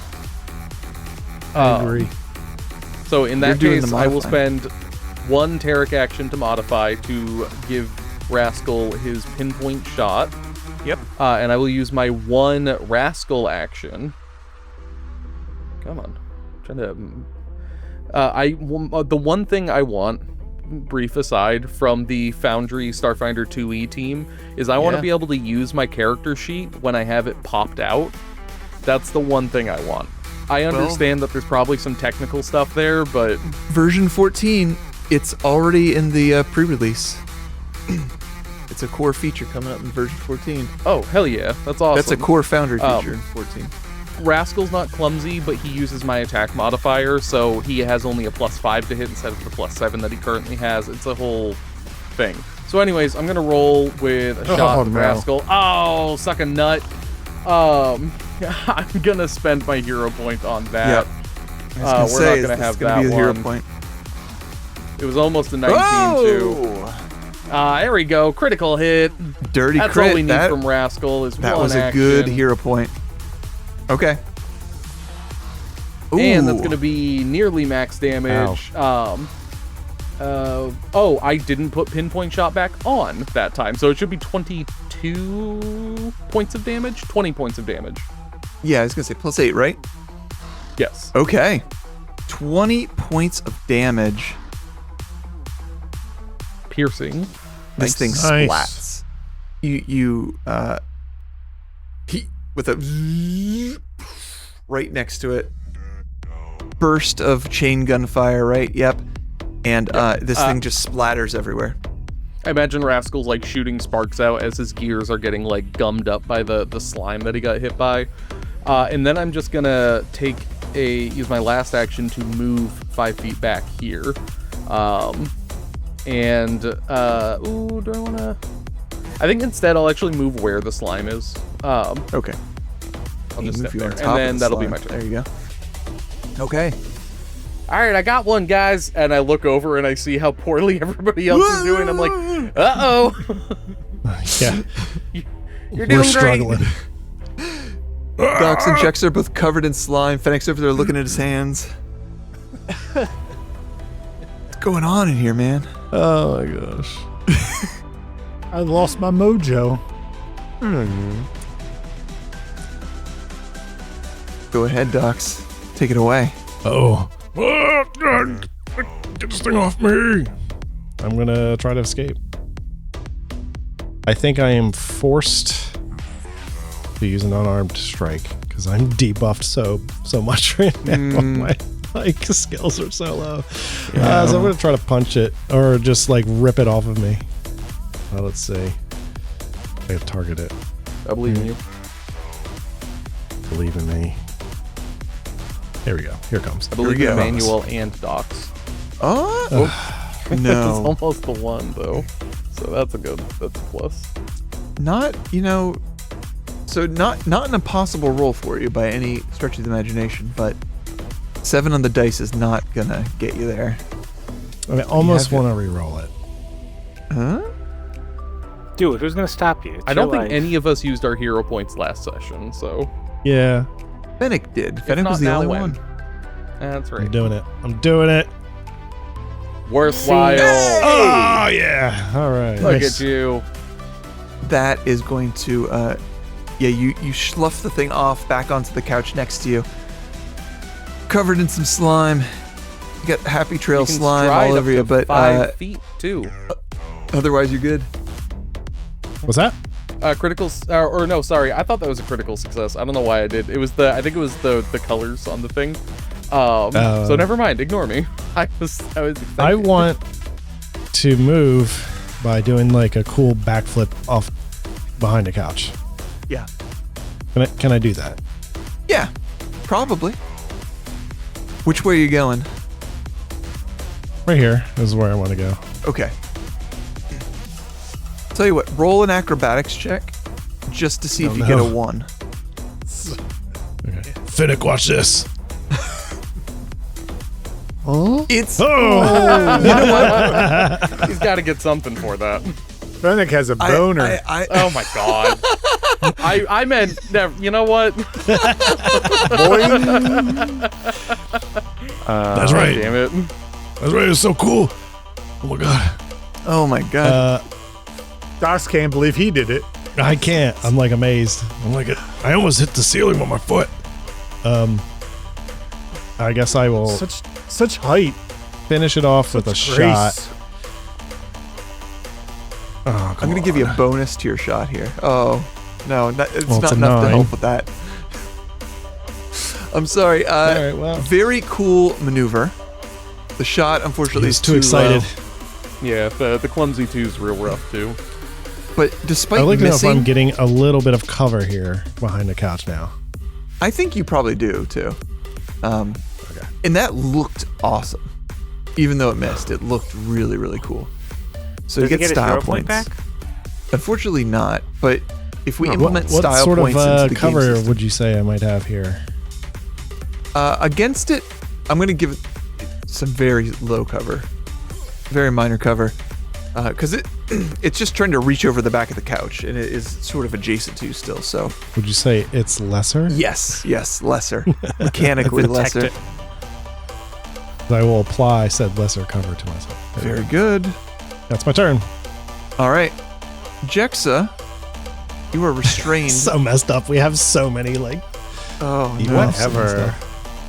I agree. So in You're that doing the case, I will modifying. spend 1 Tarek action to modify to give Rascal his pinpoint shot. Yep. And I will use my 1 Rascal action. Come on. I'm trying to... the one thing I want, brief aside, from the Foundry Starfinder 2e team is I want to Yeah. be able to use my character sheet when I have it popped out. That's the one thing I want. I understand that there's probably some technical stuff there, but Version 14, it's already in the pre-release. It's a core feature coming up in version 14. oh, hell yeah. That's awesome. That's a core Foundry Um, feature in 14. Rascal's not clumsy, but he uses my attack modifier, so he has only a +5 to hit instead of the +7 that he currently has. It's a whole thing. So anyways, I'm gonna roll with a shot Oh, with no. Rascal. Oh, suck a nut. I'm gonna spend my hero point on that. Yep. I was gonna we're say, not is gonna this have gonna that be a hero one. point. It was almost a 19 too. There we go. Critical hit. Dirty That's crit. all we need that from Rascal is that one was a action. good hero point. Okay. And that's Ooh. going to be nearly max damage. I didn't put pinpoint shot back on that time, so it should be 22 points of damage, 20 points of damage. Yeah, I was gonna say +8, right? Yes. Okay. 20 points of damage. Piercing. This thing Nice. splats. You he with a right next to it. Burst of chain gunfire, right? Yep. And this thing just splatters everywhere. I imagine Rascal's like shooting sparks out as his gears are getting like gummed up by the slime that he got hit by. And then I'm just gonna use my last action to move 5 feet back here. Do I wanna? I think instead I'll actually move where the slime is. Okay. I'll You just move step you there, on and top of then the that'll be slime. my turn. There you go. Okay. All right, I got one, guys, and I look over and I see how poorly everybody else is doing. I'm like, uh-oh, Yeah, you're we're doing great. struggling. Doxx and Chex are both covered in slime. Fennec's over there looking at his hands. What's going on in here, man? Oh my gosh. I lost my mojo. Go ahead, Doxx. Take it away. Oh. Get this thing off me. I'm gonna try to escape. I think I am forced to use an unarmed strike because I'm debuffed so much right now. My like skills are so low. So I'm gonna try to punch it or just like rip it off of me. Let's see. I target it. I believe in you. Believe in me. Here we go. Here it comes. I believe we in go. Emmanuel and Doxx. Oh, It's no. almost the one though. So that's a plus. Not, so not an impossible roll for you by any stretch of the imagination, but 7 on the dice is not gonna get you there. I almost want to re-roll it. Huh? Dude, who's gonna stop you? It's I don't your think life. any of us used our hero points last session, so Yeah, Fennec did. if Fennec not was the now, only when? one. That's right. I'm doing it. I'm doing it. Worthwhile. Oh yeah! All right. Look Nice. at you. That is going to, you slough the thing off back onto the couch next to you, covered in some slime. You got happy trail You can slime stride all up over you, to but 5 feet too. otherwise you're good. What's that? Critical, or no, sorry. I thought that was a critical success. I don't know why I did. I think it was the colors on the thing. So never mind. Ignore me. I was excited. I want to move by doing like a cool backflip off behind a couch. Yeah. Can I do that? Yeah, probably. Which way are you going? Right here is where I want to go. Okay. Tell you what, roll an acrobatics check just to see if you get a 1. Okay. Finnick, watch this. It's Oh! you know what? He's got to get something for that. Fennec has a boner. Oh my god. I meant never. You know what? That's right. Damn it. That's right. It was so cool. Oh my god. Oh my god. Doxx can't believe he did it. I can't. I'm like amazed. I'm like, I almost hit the ceiling with my foot. I guess I will Such height. finish it off with a Such shot. grace. Oh, I'm gonna give you a bonus to your shot here. Oh no, it's Well, it's not a enough to 9. help with that. I'm sorry. All right, well. Very cool maneuver. The shot, unfortunately, He's is too excited. low. Yeah, the clumsy 2's real rough too. But despite I'd like to know if missing, I'm getting a little bit of cover here behind the couch now. I think you probably do too. And that looked awesome. Even though it missed, it looked really, really cool. So Does you he get get his style hero points. point back? Unfortunately not, but if we What implement style sort points of into the cover game system, would you say I might have here? against it, I'm going to give it some very low cover. Very minor cover. Because it's just trying to reach over the back of the couch, and it is sort of adjacent to you still, so... Would you say it's lesser? Yes, lesser. Mechanically Protect lesser. it. I will apply said lesser cover to myself. There we Very go. good. That's my turn. All right. Jexa, you are restrained. So messed up. We have so many like. Oh, Even no. if- Whatever.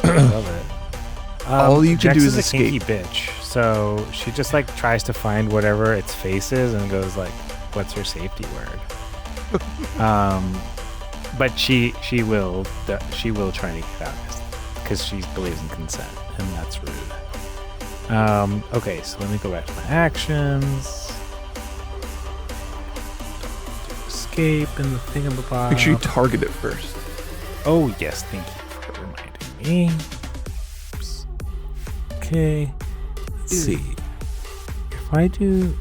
I love it. All you can do is Jax a kinky escape. bitch, so she just like tries to find whatever its face is and goes like, "What's your safety word?" But she will try to get out because she believes in consent, and that's rude. Okay, so let me go back to my actions. Escape and the thingamabob. Make sure you target it first. Oh, yes, thank you for reminding me. Oops. Okay, let's see. If I do.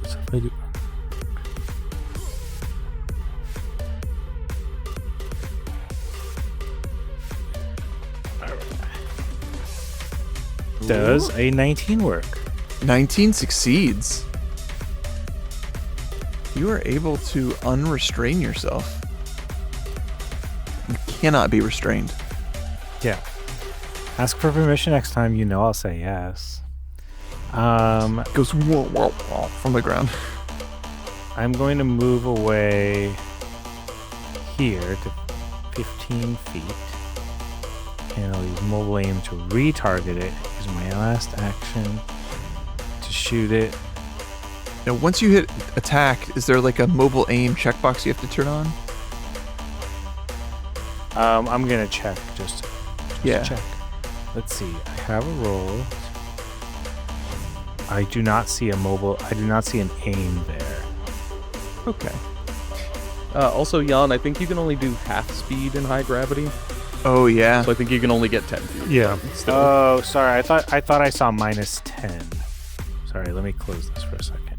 Does a 19 work? 19 succeeds. You are able to unrestrain yourself. You cannot be restrained. Yeah. Ask for permission next time. You know I'll say yes. Goes whoa, whoa, whoa from the ground. I'm going to move away here to 15 feet. And I'll use mobile aim to retarget it. Use my last action to shoot it. Now, once you hit attack, is there like a mobile aim checkbox you have to turn on? I'm gonna check just Yeah. check. Let's see. I have a roll. I do not see an aim there. Okay. Also, Jan, I think you can only do half speed in high gravity, Oh, yeah. so I think you can only get 10 feet. Yeah. Still. Oh, sorry. I thought I saw -10. Sorry. Let me close this for a second.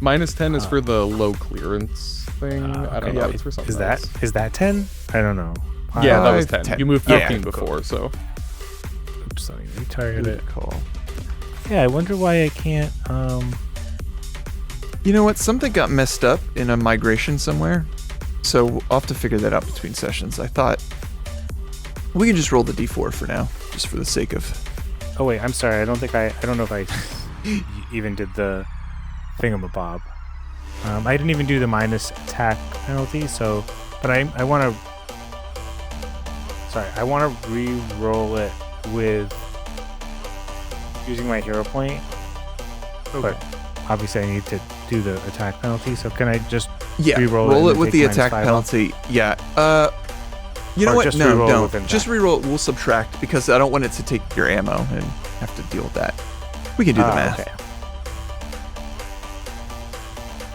-10 is for the low clearance thing. I don't know. It's for something else. Is that 10? I don't know. Yeah, that was 10. 10. You moved Yeah, 15 cool. before, so. Oops, let me retarget it. Good call. Yeah, I wonder why I can't. You know what? Something got messed up in a migration somewhere. So I'll have to figure that out between sessions. I thought we can just roll the d4 for now, just for the sake of. Oh wait, I'm sorry. I don't know if I even did the thingamabob. I didn't even do the minus attack penalty. So, but I want to. Sorry, I want to re-roll it with using my hero point. Okay. But obviously, I need to do the attack penalty. So can I just re-roll roll it it with and the take attack -5 off? penalty. Yeah. You know Or what? just No, re-roll don't. with impact. Just re-roll. We'll subtract because I don't want it to take your ammo and have to deal with that. We can do the math. Okay.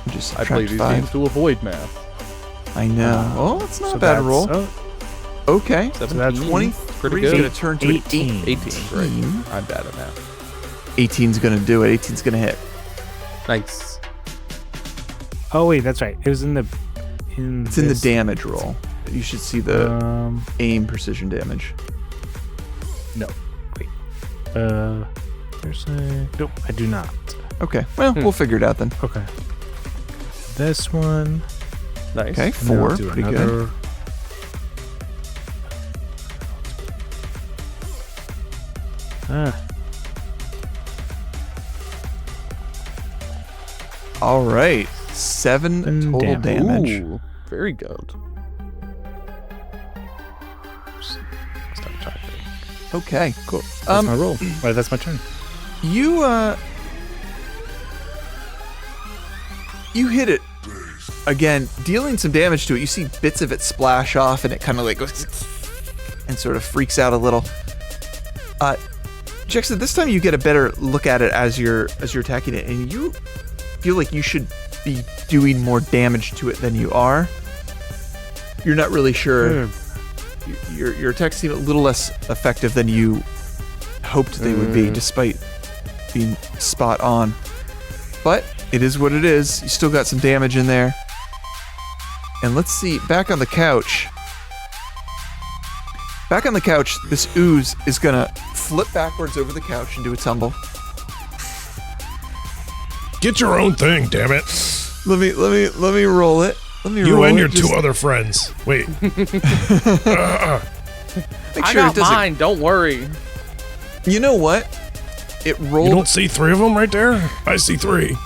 Just I play subtract these 5. games to avoid math. I know. Oh, it's not So a bad that's- roll. oh, Okay. 17. 23 is good. going to turn to 18. 18, right. I'm bad at math. 18's going to do it. 18's going to hit. Nice. Oh wait, that's right. It was in the. It's in the damage roll. You should see the aim precision damage. No. Wait. There's a. Nope, I do not. Okay. Well, we'll figure it out then. Okay. This one. Nice. Okay. and then 4. I'll do Pretty good. another. All right. 7 total damage. Ooh, very good. Stop typing. Okay. Cool. That's my roll. Right, that's my turn. You hit it again, dealing some damage to it. You see bits of it splash off, and it kind of like goes and sort of freaks out a little. Jackson, this time you get a better look at it as you're attacking it, and you feel like you should be doing more damage to it than you are. You're not really sure. Your attacks seem a little less effective than you hoped they would be, despite being spot on. But it is what it is. You still got some damage in there. And let's see, back on the couch. Back on the couch, this ooze is gonna flip backwards over the couch and do a tumble. Get your own thing, damn it. Let me roll it. You and your 2 other friends. Wait. Make I sure it got doesn't. mine. Don't worry. You know what? It You rolled. don't see 3 of them right there? I see 3.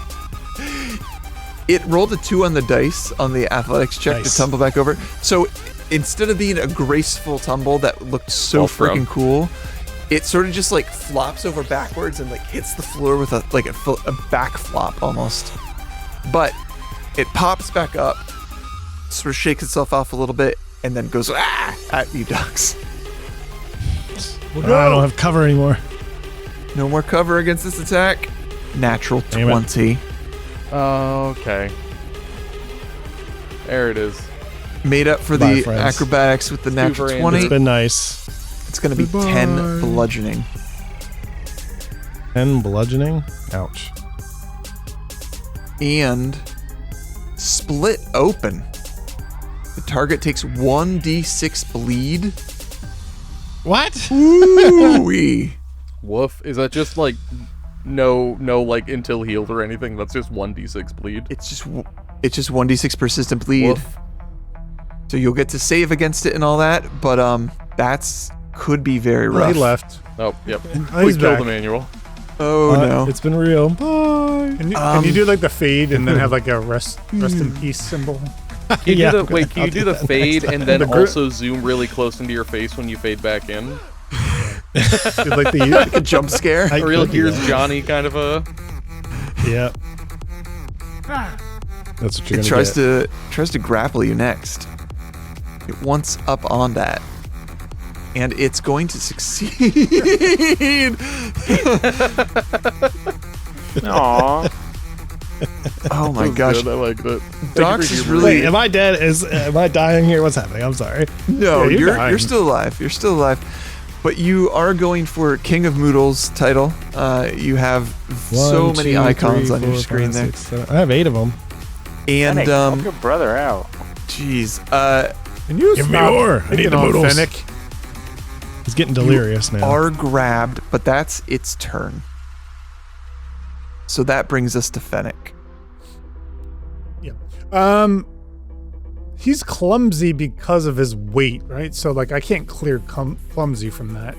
It rolled a 2 on the dice on the athletics check Nice. to tumble back over. So instead of being a graceful tumble that looked so Well freaking thrown. cool, it sort of just like flops over backwards and like hits the floor with a back flop almost. But it pops back up, sort of shakes itself off a little bit, and then goes at you, Doxx. I don't have cover anymore. No more cover against this attack. Natural Damn it. 20. Okay. There it is. Made up for Bye, the friends. acrobatics with the natural Super 20. It's been nice. It's going to be 10 bludgeoning. 10 bludgeoning. Ouch. And split open. The target takes 1d6 bleed. What? Ooh-wee. Woof. Is that just like no like until healed or anything? That's just 1d6 bleed. It's just 1d6 persistent bleed. Woof. So you'll get to save against it and all that, but that's could be very Well, rough. he left. Oh, yep. Oh, he's We killed back. Emmanuel. Oh no. It's been real. Bye. Can you do like the fade and then have like a rest in peace symbol? Can you Yeah, do the, wait, can I'll you do do the that fade next and then The gr- also zoom really close into your face when you fade back in? Do like the Like a jump scare. I Or you'll could do here's that. Johnny kind of a... Yeah. That's what you're It gonna tries to grapple you next. It wants up on that. And it's going to succeed. Aww. Oh my That was gosh. good, I liked it. Doxx is get. really Wait, am I dead? Am I dying here? What's happening? I'm sorry. No, Yeah, you're you're dying. still alive. You're still alive. But you are going for King of Moodle's title. You have so One, many two, icons three, on your four, screen five, there. 6, 7. I have 8 of them. And Help your brother out. jeez, Can you Give me stop more. I need picking the on noodles. Fennec? He's getting delirious now. are grabbed, but that's its turn. So that brings us to Fennec. Yeah. He's clumsy because of his weight, right? So like I can't clear clumsy from that.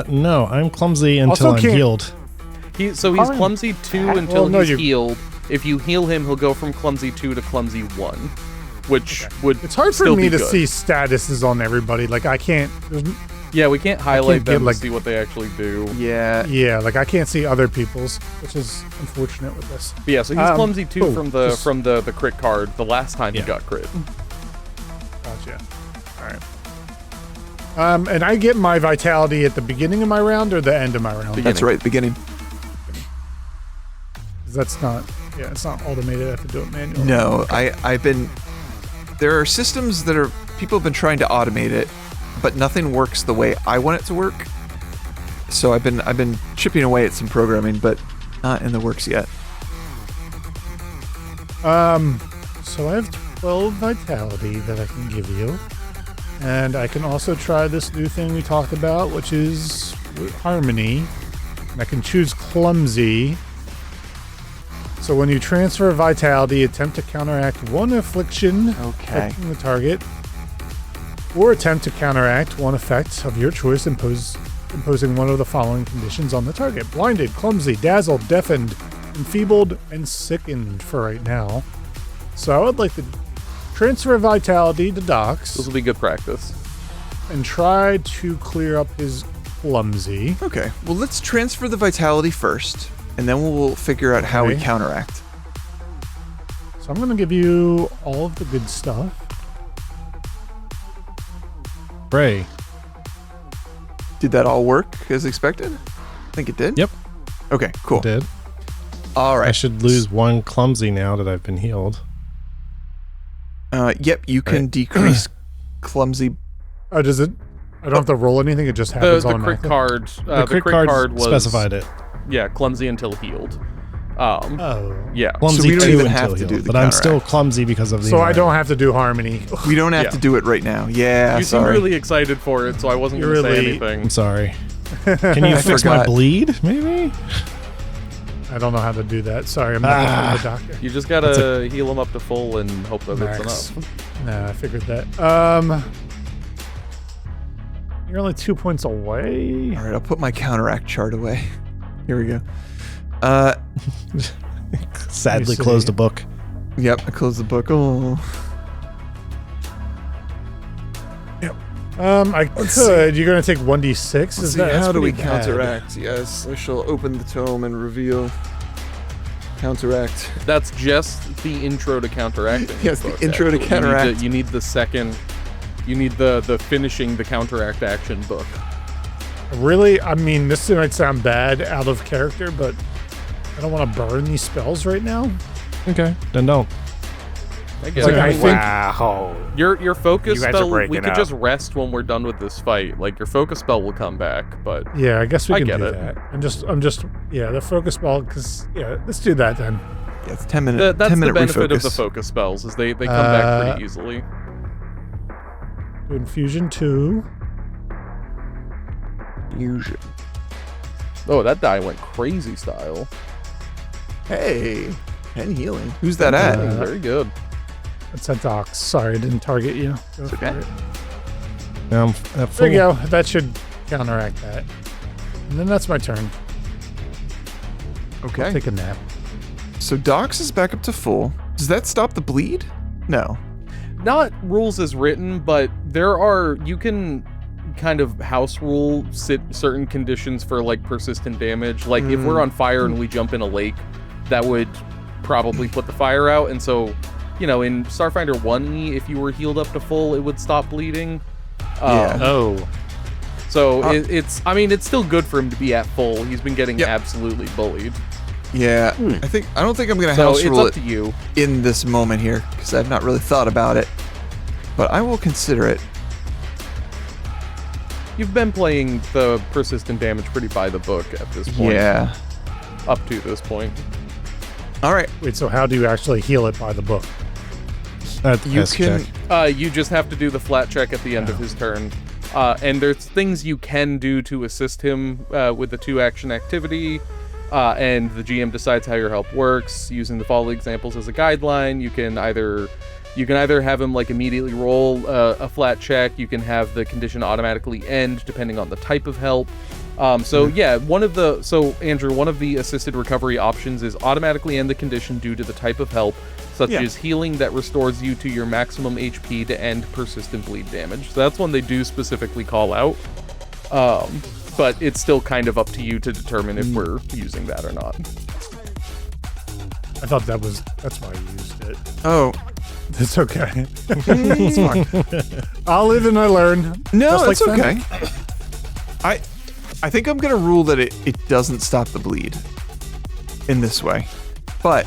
No, I'm clumsy until Also I'm can't- healed. He's Fine. clumsy 2 Well, until no, he's you- healed. If you heal him, he'll go from clumsy 2 to clumsy 1, which would It's hard for still me be to good. see statuses on everybody. Like I can't. Yeah, we can't highlight get, them like- to see what they actually do. Yeah. Yeah, like I can't see other people's, which is unfortunate with this. But yeah, so he's clumsy 2 cool. from the Just- the crit card the last time he got crit. Gotcha. All right. And I get my vitality at the beginning of my round or the end of my round. That's right, beginning. 'Cause that's not. Yeah, it's not automated. I have to do it manually. No, I've been. There are systems that are people have been trying to automate it, but nothing works the way I want it to work. So I've been chipping away at some programming, but not in the works yet. So I have 12 vitality that I can give you, and I can also try this new thing we talked about, which is harmony. And I can choose clumsy. So when you transfer vitality, attempt to counteract one affliction Okay. affecting the target, or attempt to counteract one effect of your choice imposing one of the following conditions on the target: blinded, clumsy, dazzled, deafened, enfeebled, and sickened for right now. So I would like to transfer vitality to This Doxx will be good practice. and try to clear up his clumsy. Okay. Well, let's transfer the vitality first, and then we'll figure out how we Okay. counteract. So I'm going to give you all of the good stuff. Bray. Did that all work as expected? I think it did. Yep. Okay. Cool. Did. All right. I should lose 1 clumsy now that I've been healed. Yep. You can Right. decrease clumsy. Oh, does it? I don't have to roll anything. It just The happens crit automatically. card, The crit card was specified it. Yeah, clumsy until healed. Oh. Yeah. Clumsy we don't 2 even until have to healed, do the but I'm still counteract. clumsy because of the So I don't environment. have to do harmony. We don't have Yeah. to do it right now. Yeah. You seem sorry. really excited for it, so I wasn't You're going to say really- anything. I'm sorry. Can you fix my forgot. bleed, maybe? I don't know how to do that. Sorry, I'm not the doctor. You just gotta heal him up to full and hope that Max. it's enough. Nah, I figured that. You're only 2 points away. All right. I'll put my counteract chart away. Here we go. Sadly see. closed a book. Yep. I closed the book. Oh. I could. You're gonna take 1d6. Let's see, that's how do we pretty bad. counteract? Yes, I shall open the tome and reveal. Counteract. That's just the intro to counteracting. Yes, the book, intro to actually. counteract. You need the second. You need the finishing the counteract action book. Really? I mean, this might sound bad out of character, but I don't want to burn these spells right now. Okay, then don't. I guess. Like, I I mean, think- Wow. your focus You guys are spell. We breaking could up. just rest when we're done with this fight. Like your focus spell will come back, but Yeah, I guess we I can get do it. that. I'm just, yeah, the focus ball, because, yeah, let's do that then. Yeah, it's 10 minute. that's 10 the minute benefit of the refocus. focus spells is they come back pretty easily. Do Infusion 2. Fusion. Oh, that die went crazy style. Hey, 10 healing. Who's that at? Very good. That's a Doxx. Sorry, I didn't target you. Go for okay. it. Now I'm at full. There you go. That should counteract that. And then that's my turn. Okay. Take a nap. So Doxx is back up to full. Does that stop the bleed? No. Not rules as written, but you can kind of house rule certain conditions for like persistent damage. Like if we're on fire and we jump in a lake, that would probably put the fire out. And so, in Starfinder 1e, if you were healed up to full, it would stop bleeding. Yeah. Oh. So it's still good for him to be at full. He's been getting Yep. absolutely bullied. Yeah. I don't think I'm gonna So house it's rule up it to you. in this moment here because I've not really thought about it, but I will consider it. You've been playing the persistent damage pretty by the book at this point. Yeah. Up to this point. All right. Wait, so how do you actually heal it by the book? You Best can. check. You just have to do the flat check at the end of his turn. And there's things you can do to assist him with the 2-action activity. And the GM decides how your help works. Using the following examples as a guideline, you can either have him like immediately roll a flat check. You can have the condition automatically end depending on the type of help. Yeah, Andrew, one of the assisted recovery options is automatically end the condition due to the type of help, such as healing that restores you to your maximum HP to end persistent bleed damage. So that's one they do specifically call out. But it's still kind of up to you to determine if we're using that or not. I thought that's why you used it. Oh, It's okay. It's fine. I'll live and I learn. no, Just it's like okay. Fennec. I think I'm gonna rule that it doesn't stop the bleed in this way. But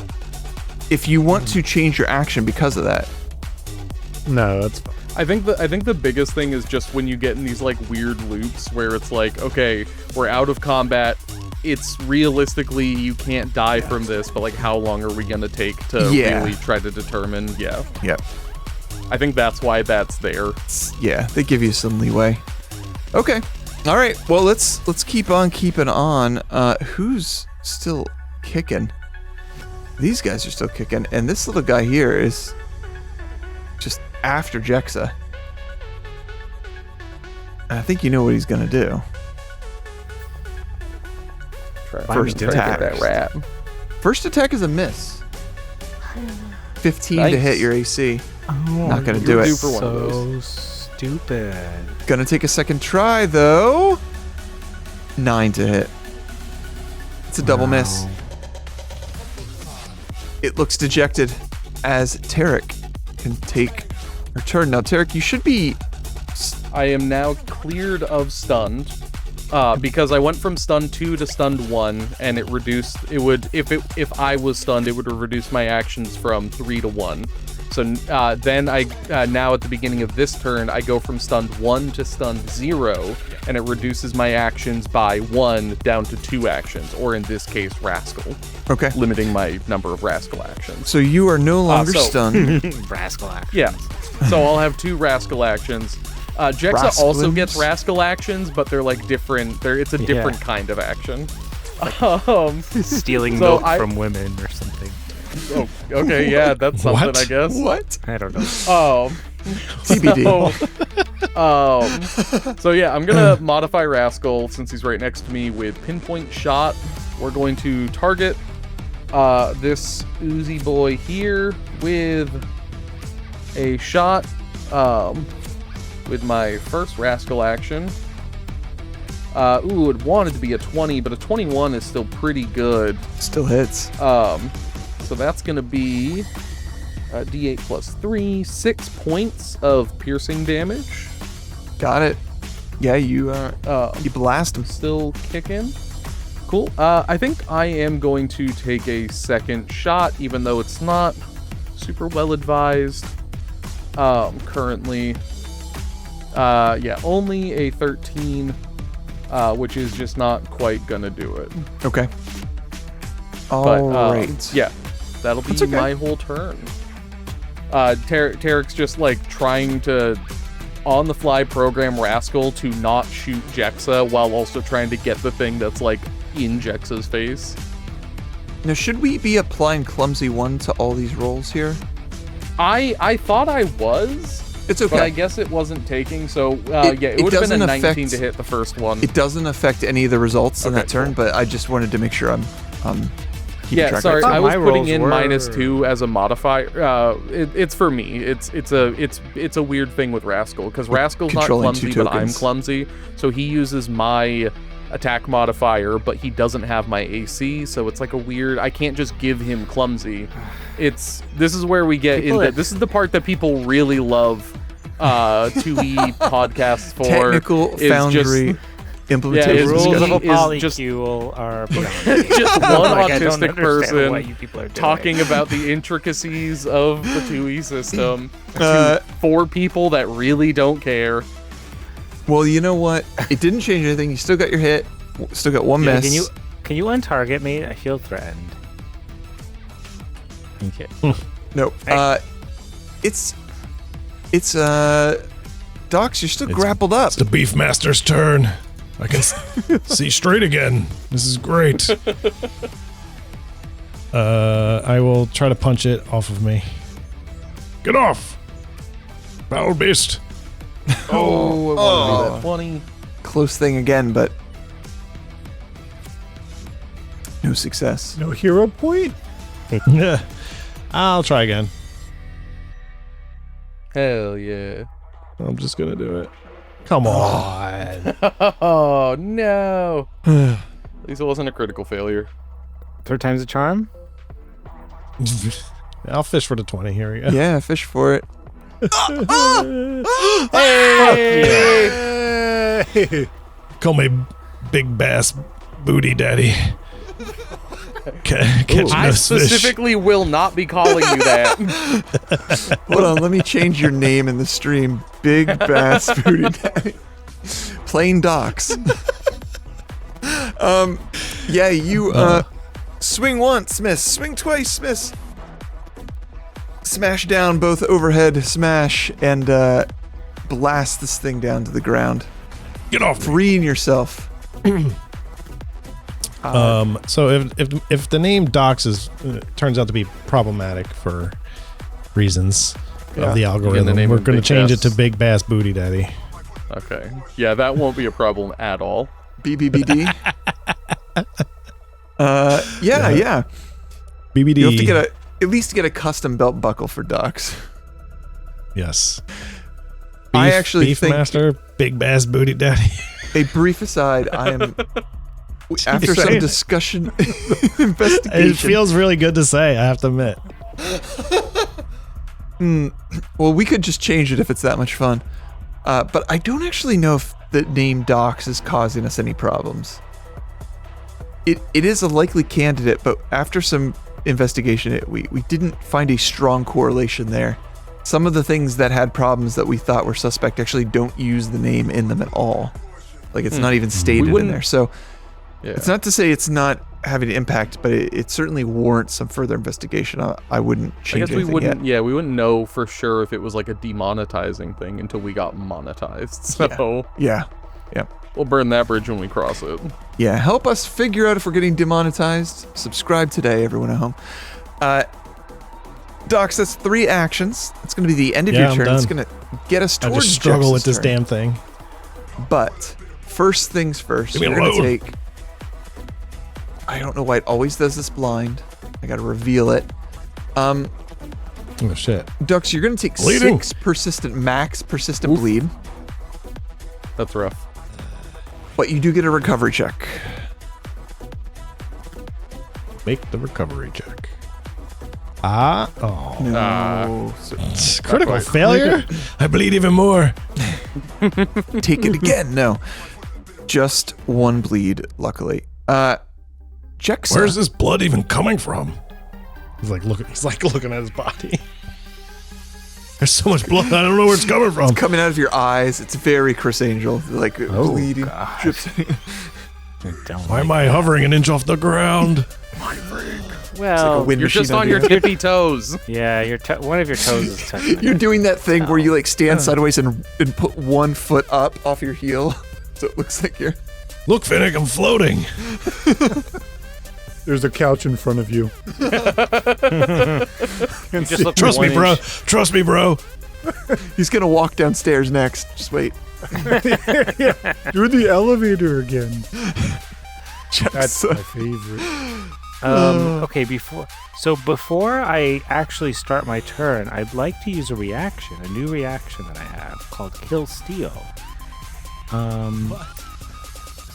if you want to change your action because of that, No, that's fine. I think the biggest thing is just when you get in these like weird loops where it's like, okay, we're out of combat. It's realistically you can't die from this, but like how long are we gonna take to really try to determine? Yeah. Yep. I think that's why that's there. Yeah, they give you some leeway. Okay. All right. Well, let's keep on keeping on. Who's still kicking? These guys are still kicking, and this little guy here is just after Jexa. I think you know what he's gonna do. First attack. That rat. First attack is a miss. 15 to hit your AC. Not gonna do you're it. due for one of So those. stupid. Gonna take a second try though. 9 to hit. It's a double miss. It looks dejected as Tarek can take her turn. Now, Tarek, you should be. I am now cleared of stunned. Because I went from stunned 2 to stunned 1, and it reduced. It would if I was stunned, it would reduce my actions from 3 to 1. So then I now at the beginning of this turn, I go from stunned 1 to stunned 0, and it reduces my actions by 1 down to 2 actions, or in this case, Rascal, Okay. limiting my number of Rascal actions. So you are no longer so- stunned. Rascal act. Yeah. So I'll have 2 Rascal actions. Jexa also gets Rascal actions, but they're like different. It's a different kind of action. Stealing So milk from women or something. Oh, okay, yeah, that's something, What? I guess. What? I don't know. TBD. So yeah, I'm gonna modify Rascal since he's right next to me with pinpoint shot. We're going to target this Uzi boy here with a shot with my first Rascal action. It wanted to be a 20, but a 21 is still pretty good. Still hits. So that's going to be D8 plus 3, 6 points of piercing damage. Got it. Yeah, you blast him. Still kicking. Cool. I think I am going to take a second shot, even though it's not super well advised currently. Only a 13, which is just not quite going to do it. Okay. But, All right. Yeah, that'll be That's okay. my whole turn. Tarek's just like trying to on the fly program Rascal to not shoot Jexa while also trying to get the thing that's like in Jexa's face. Now, should we be applying Clumsy 1 to all these rolls here? I thought I was. It's okay. But I guess it wasn't taking, so it it would have been doesn't a 19 affect- to hit the first one. It doesn't affect any of the results on Okay, that turn, cool. but I just wanted to make sure I'm keeping Yeah, track sorry, of thought I was my putting rolls in were- -2 as a modifier. It's for me. It's a weird thing with Rascal because Rascal's not Controlling clumsy, two but I'm tokens. clumsy. So he uses my attack modifier, but he doesn't have my AC. So it's like a weird. I can't just give him clumsy. This is where we get People into. that- This is the part that people really love. 2E podcasts for Technical is Foundry just, implementation. Yeah, Rules Rules of a is just- polycule are beyond me. just one Like, I don't autistic understand person what you people are doing. talking about the intricacies of the 2E system Uh, to 4 people that really don't care. Well, you know what? It didn't change anything. You still got your hit. Still got one miss. Can you untarget me? I feel threatened. Okay. Nope. Hey. It's Doxx, you're still grappled up. It's the Beefmaster's turn. I can see straight again. This is great. I will try to punch it off of me. Get off! Foul beast. Oh, I want to be that funny. Close thing again, but no success. No hero point? Yeah. I'll try again. Hell yeah. I'm just gonna do it. Come on. Oh, no. At least it wasn't a critical failure. Third time's a charm? I'll fish for the 20. Here we go. Yeah, fish for it. Hey! Call me Big Bass Booty Daddy. Catch I no fish. specifically will not be calling you that. Hold on, let me change your name in the stream. Big Bass Booty Daddy. Plain Doxx. Yeah, you swing once, miss. Swing twice, miss. Smash down both overhead smash and blast this thing down to the ground. Get off me. Freeing yourself. So if the name Doxx is turns out to be problematic for reasons of the algorithm, name we're him going to Big change Bass. it to Big Bass Booty Daddy. Okay. Yeah, that won't be a problem at all. BBBD. Yeah. BBD. You'll have to at least get a custom belt buckle for Doxx. Yes. I actually think- Beefmaster, Big Bass Booty Daddy. A brief aside, I am after some saying- discussion investigation. It feels really good to say, I have to admit. Well, we could just change it if it's that much fun. But I don't actually know if the name Doxx is causing us any problems. It is a likely candidate, but after some investigation, we didn't find a strong correlation there. Some of the things that had problems that we thought were suspect actually don't use the name in them at all. Like, it's not even stated in wouldn't- there. So Yeah. it's not to say it's not having an impact, but it certainly warrants some further investigation. I wouldn't I change guess we anything wouldn't. yet. Yeah, we wouldn't know for sure if it was like a demonetizing thing until we got monetized. So Yeah. we'll burn that bridge when we cross it. Yeah, help us figure out if we're getting demonetized. Subscribe today, everyone at home. Doxx, that's 3 actions. It's going to be the end of Yeah, your I'm turn. It's done. going to get us I towards just struggle with Jex's this turn. damn thing. But first things first, Leave me you're going to alone. take... I don't know why it always does this blind. I got to reveal it. Oh shit. Doxx, you're going to take Bleeding. 6 max persistent bleed, That's rough. but you do get a recovery check. Make the recovery check. Oh. No. Critical quite. failure? I bleed even more. Take it again. No. Just 1 bleed, luckily. Jexa. Where's this blood even coming from? He's like looking at his body. There's so much blood, I don't know where it's coming from. coming out of your eyes? It's very Chris Angel. Like, bleeding. Drips. Why am I hovering an inch off the ground? Well, wind You're machine just on under your you. tippy toes. yeah, one of your toes is touching. You're doing that thing where you like stand sideways and put 1 foot up off your heel. So it looks like you're... Look, Finnick, I'm floating. There's a couch in front of you. You just look Trust me, 1 bro. inch. Trust me, bro. He's going to walk downstairs next. Just wait. You're the elevator again. That's Jexa. my favorite. Okay, before I actually start my turn, I'd like to use a new reaction that I have called Kill Steal.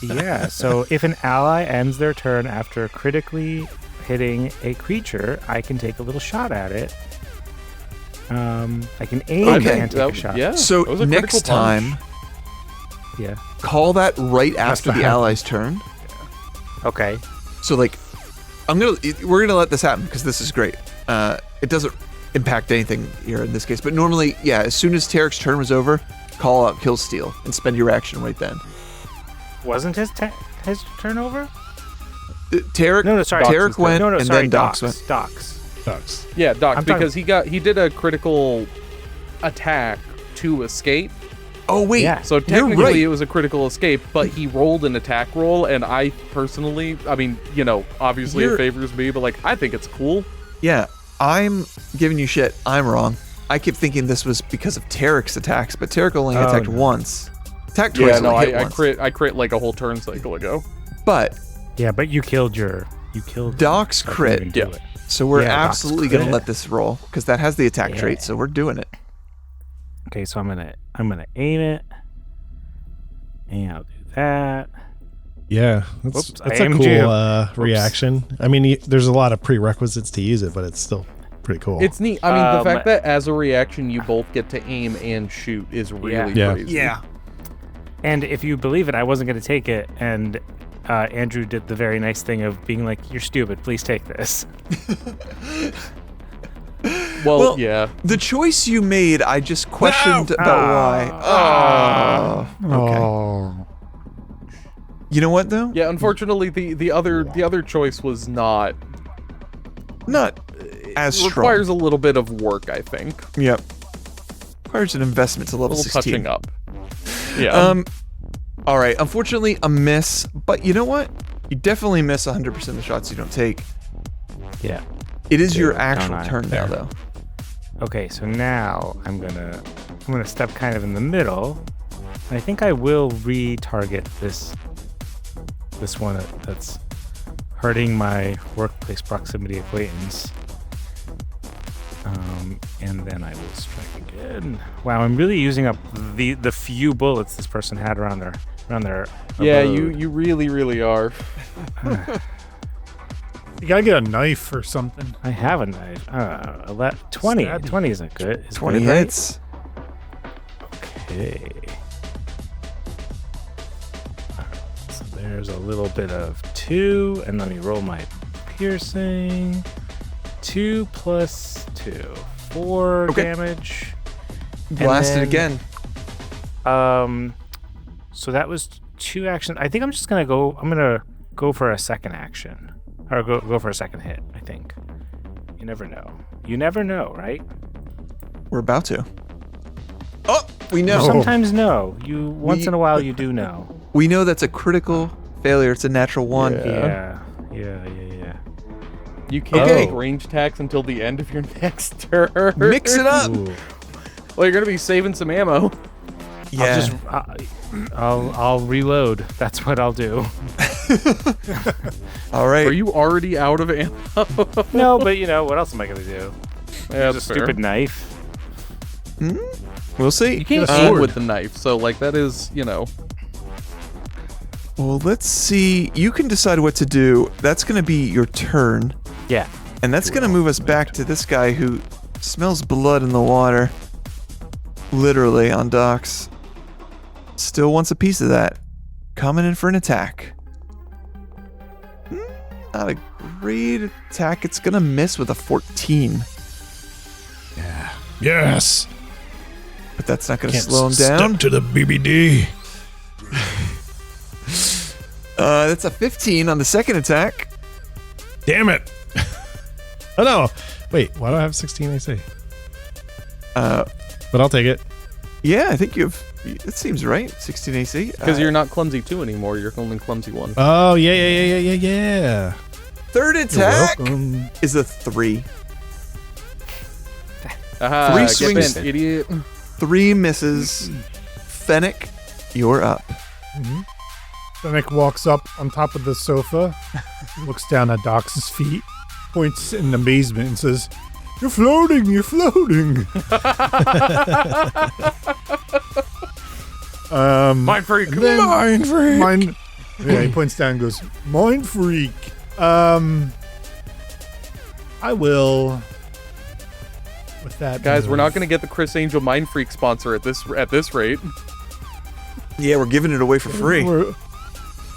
Yeah, so if an ally ends their turn after critically hitting a creature, I can take a little shot at it. I can aim Okay. and take a shot. Yeah. So that was a critical next time, punch. Yeah. call that right after the ally's turn. Okay. So like, we're gonna let this happen because this is great. It doesn't impact anything here in this case, but normally, yeah, as soon as Tarek's turn was over, call out kill steal and spend your action right then. Wasn't his turnover? Tarek, No, sorry. Tarek went, No, and sorry. then Doxx went. Doxx. Yeah, Doxx, I'm talking- because he did a critical attack to escape. Oh wait, Yeah. So you're technically right. it was a critical escape, but he rolled an attack roll, and I personally, I mean, obviously it favors me, but like I think it's cool. Yeah, I'm giving you shit. I'm wrong. I kept thinking this was because of Tarek's attacks, but Tarek only attacked no. once. Attacked twice. Yeah, no, only hit I once. crit like a whole turn cycle ago. But Yeah, but you killed. Doxx I couldn't crit. even do it. So we're Yeah, Doxx absolutely gonna crit. let this roll because that has the attack Yeah. trait. So we're doing it. Okay, so I'm gonna aim it, and I'll do that. Yeah, that's Whoops, a I aimed cool you. reaction. I mean, there's a lot of prerequisites to use it, but it's still pretty cool. It's neat. I mean, the fact my- that as a reaction you both get to aim and shoot is really Yeah. crazy. And if you believe it, I wasn't gonna take it, and Andrew did the very nice thing of being like, "You're stupid. Please take this." Well, yeah. The choice you made, I just questioned about why. Oh, okay. Oh. You know what though? Yeah, unfortunately the other choice was not Not as strong. requires a little bit of work, I think. Yep. Requires an investment to A level little 16. touching up. Yeah. All right. Unfortunately, a miss. But you know what? You definitely miss 100% of the shots you don't take. Yeah. It is your Don't actual I? turn now, There. though. Okay, so now I'm gonna step kind of in the middle. I think I will retarget this one that's hurting my workplace proximity acquaintance. And then I will strike again. Wow, I'm really using up the few bullets this person had around their yeah, abode. you really are. You gotta get a knife or something. I have a knife. 20. Stab you. 20 isn't good. Is 20 good, right? hits. Okay. So there's a little bit of 2, and let me roll my piercing. 2 plus 2. 4 Okay. damage. And Blast it then, again. So that was 2 actions. I think I'm just gonna go for a second action. Or go for a second hit, I think. You never know. You never know, right? We're about to. Oh, we know. Oh. Sometimes no. You once We- in a while you do know. We know that's a critical failure. It's a natural 1. Yeah. Yeah. You can't Okay. make range attacks until the end of your next turn. Mix it up. Ooh. Well, you're gonna be saving some ammo. Yeah. I'll reload. That's what I'll do. All right. Are you already out of ammo? No, but what else am I gonna do? Yeah, Use a stupid knife. We'll see. You can't Get a aim sword. with the knife, so like that is, Well, let's see. You can decide what to do. That's going to be your turn. Yeah. And that's going to move us back to this guy who smells blood in the water. Literally on Doxx. Still wants a piece of that. Coming in for an attack. Not a great attack. It's going to miss with a 14. Yes. But that's not going to Can't slow him step down. to the BBD. That's a 15 on the second attack. Damn it. Oh no. Wait, why do I have 16 AC? But I'll take it. Yeah, I think you've... It seems right. 16 AC. because you're not clumsy 2 anymore. You're only clumsy 1. Oh, yeah. Third You're attack welcome. is a 3. Aha, 3 get swings. bent, idiot. 3 misses. Fennec, you're up. Fennec walks up on top of the sofa, looks down at Doxx's feet, points in amazement and says, "You're floating, you're floating." Mind freak. And then Mind freak. Mind. Yeah, he points down and goes, "Mind freak." I will. With that, Guys, we're move. not going to get the Chris Angel Mind Freak sponsor at this rate. Yeah, we're giving it away for free. We're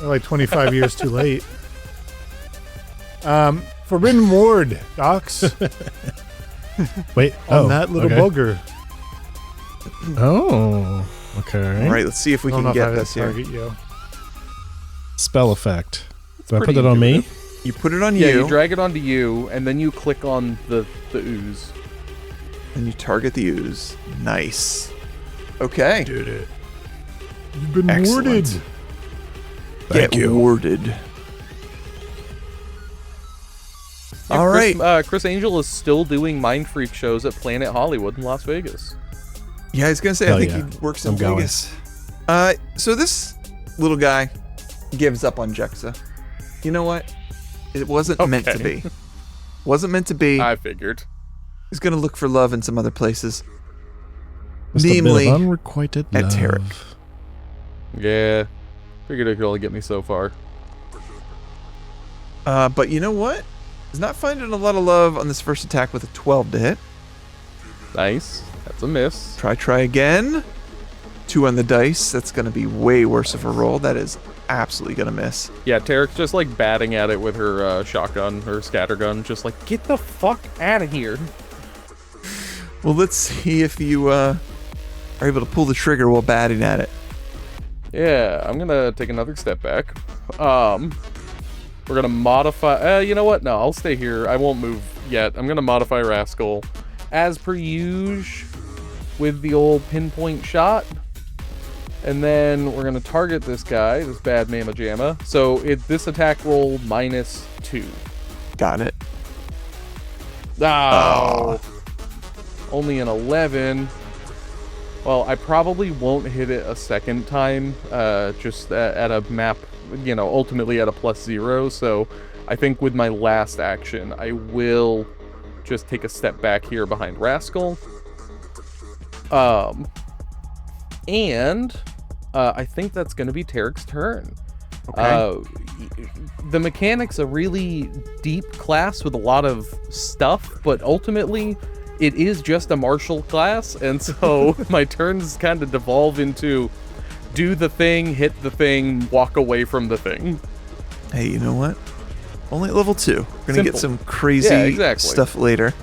like 25 years too late. Forbidden Ward, Doxx, Wait. on that little okay. bugger. Oh. Okay. All right, let's see if we I don't can know get if I this here. target you. Spell effect. Do I put pretty that on me? You put it on Yeah, you, you drag it onto you, and then you click on the ooze. and you target the ooze. Nice. Okay. Did it. You've been Excellent. warded. Thank Get you. warded. Yeah, All Chris, right. Chris Angel is still doing Mind Freak shows at Planet Hollywood in Las Vegas. Yeah, I was gonna say Hell I think yeah. he works in I'm going. Vegas. So this little guy gives up on Jexa. You know what? It wasn't meant to Okay. be. Wasn't meant to be. I figured. He's gonna look for love in some other places. Just a bit Namely, of unrequited at love. Tarek. Yeah. Figured it could only get me so far. But you know what? He's not finding a lot of love on this first attack with a 12 to hit. Nice. That's a miss. Try again. 2 on the dice. That's gonna be way worse of a roll. That is absolutely gonna miss. Yeah, Tarek's just like batting at it with her shotgun, her scattergun, just like, get the fuck out of here. Well, let's see if you are able to pull the trigger while batting at it. Yeah, I'm gonna take another step back. We're gonna modify. You know what? No, I'll stay here. I won't move yet. I'm gonna modify Rascal, as per usual, with the old pinpoint shot, and then we're gonna target this guy, this bad Mama Jamma. So this attack roll -2. Got it. Oh, only an 11. Well, I probably won't hit it a second time, just at a map, ultimately at a +0. So I think with my last action, I will just take a step back here behind Rascal. And I think that's going to be Tarek's turn. Okay. The mechanic's a really deep class with a lot of stuff, but ultimately it is just a martial class, and so my turns kind of devolve into do the thing, hit the thing, walk away from the thing. Hey, you know what? Only at level 2. We're gonna get Simple. some crazy Yeah, exactly. stuff later.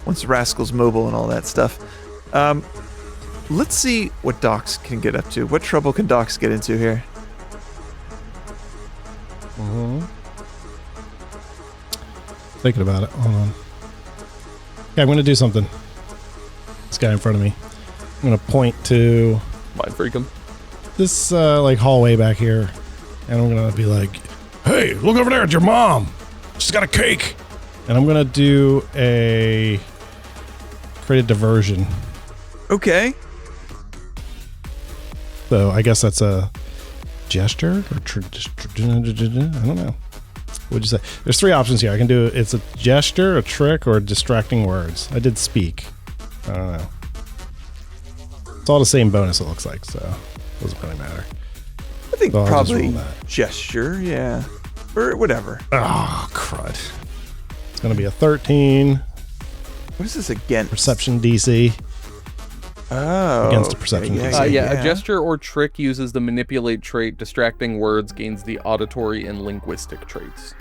Once Rascal's mobile and all that stuff. Let's see what Doxx can get up to. What trouble can Doxx get into here? Thinking about it. Hold on. Okay, I'm going to do something. This guy in front of me. I'm going to point to Mind freak him. this hallway back here, and I'm going to be like, "Hey, look over there at your mom. She's got a cake." And I'm going to do create a diversion. Okay. So I guess that's a gesture or I don't know. What'd you say? There's 3 options here. I can do it's a gesture, a trick, or distracting words. I did speak. I don't know. It's all the same bonus, it looks like, so it doesn't really matter. I think So I'll just probably roll that. gesture, yeah. Or whatever. Oh, crud. It's going to be a 13 What is this against? perception DC. Oh. Against a perception DC. A gesture or trick uses the manipulate trait. Distracting words gains the auditory and linguistic traits.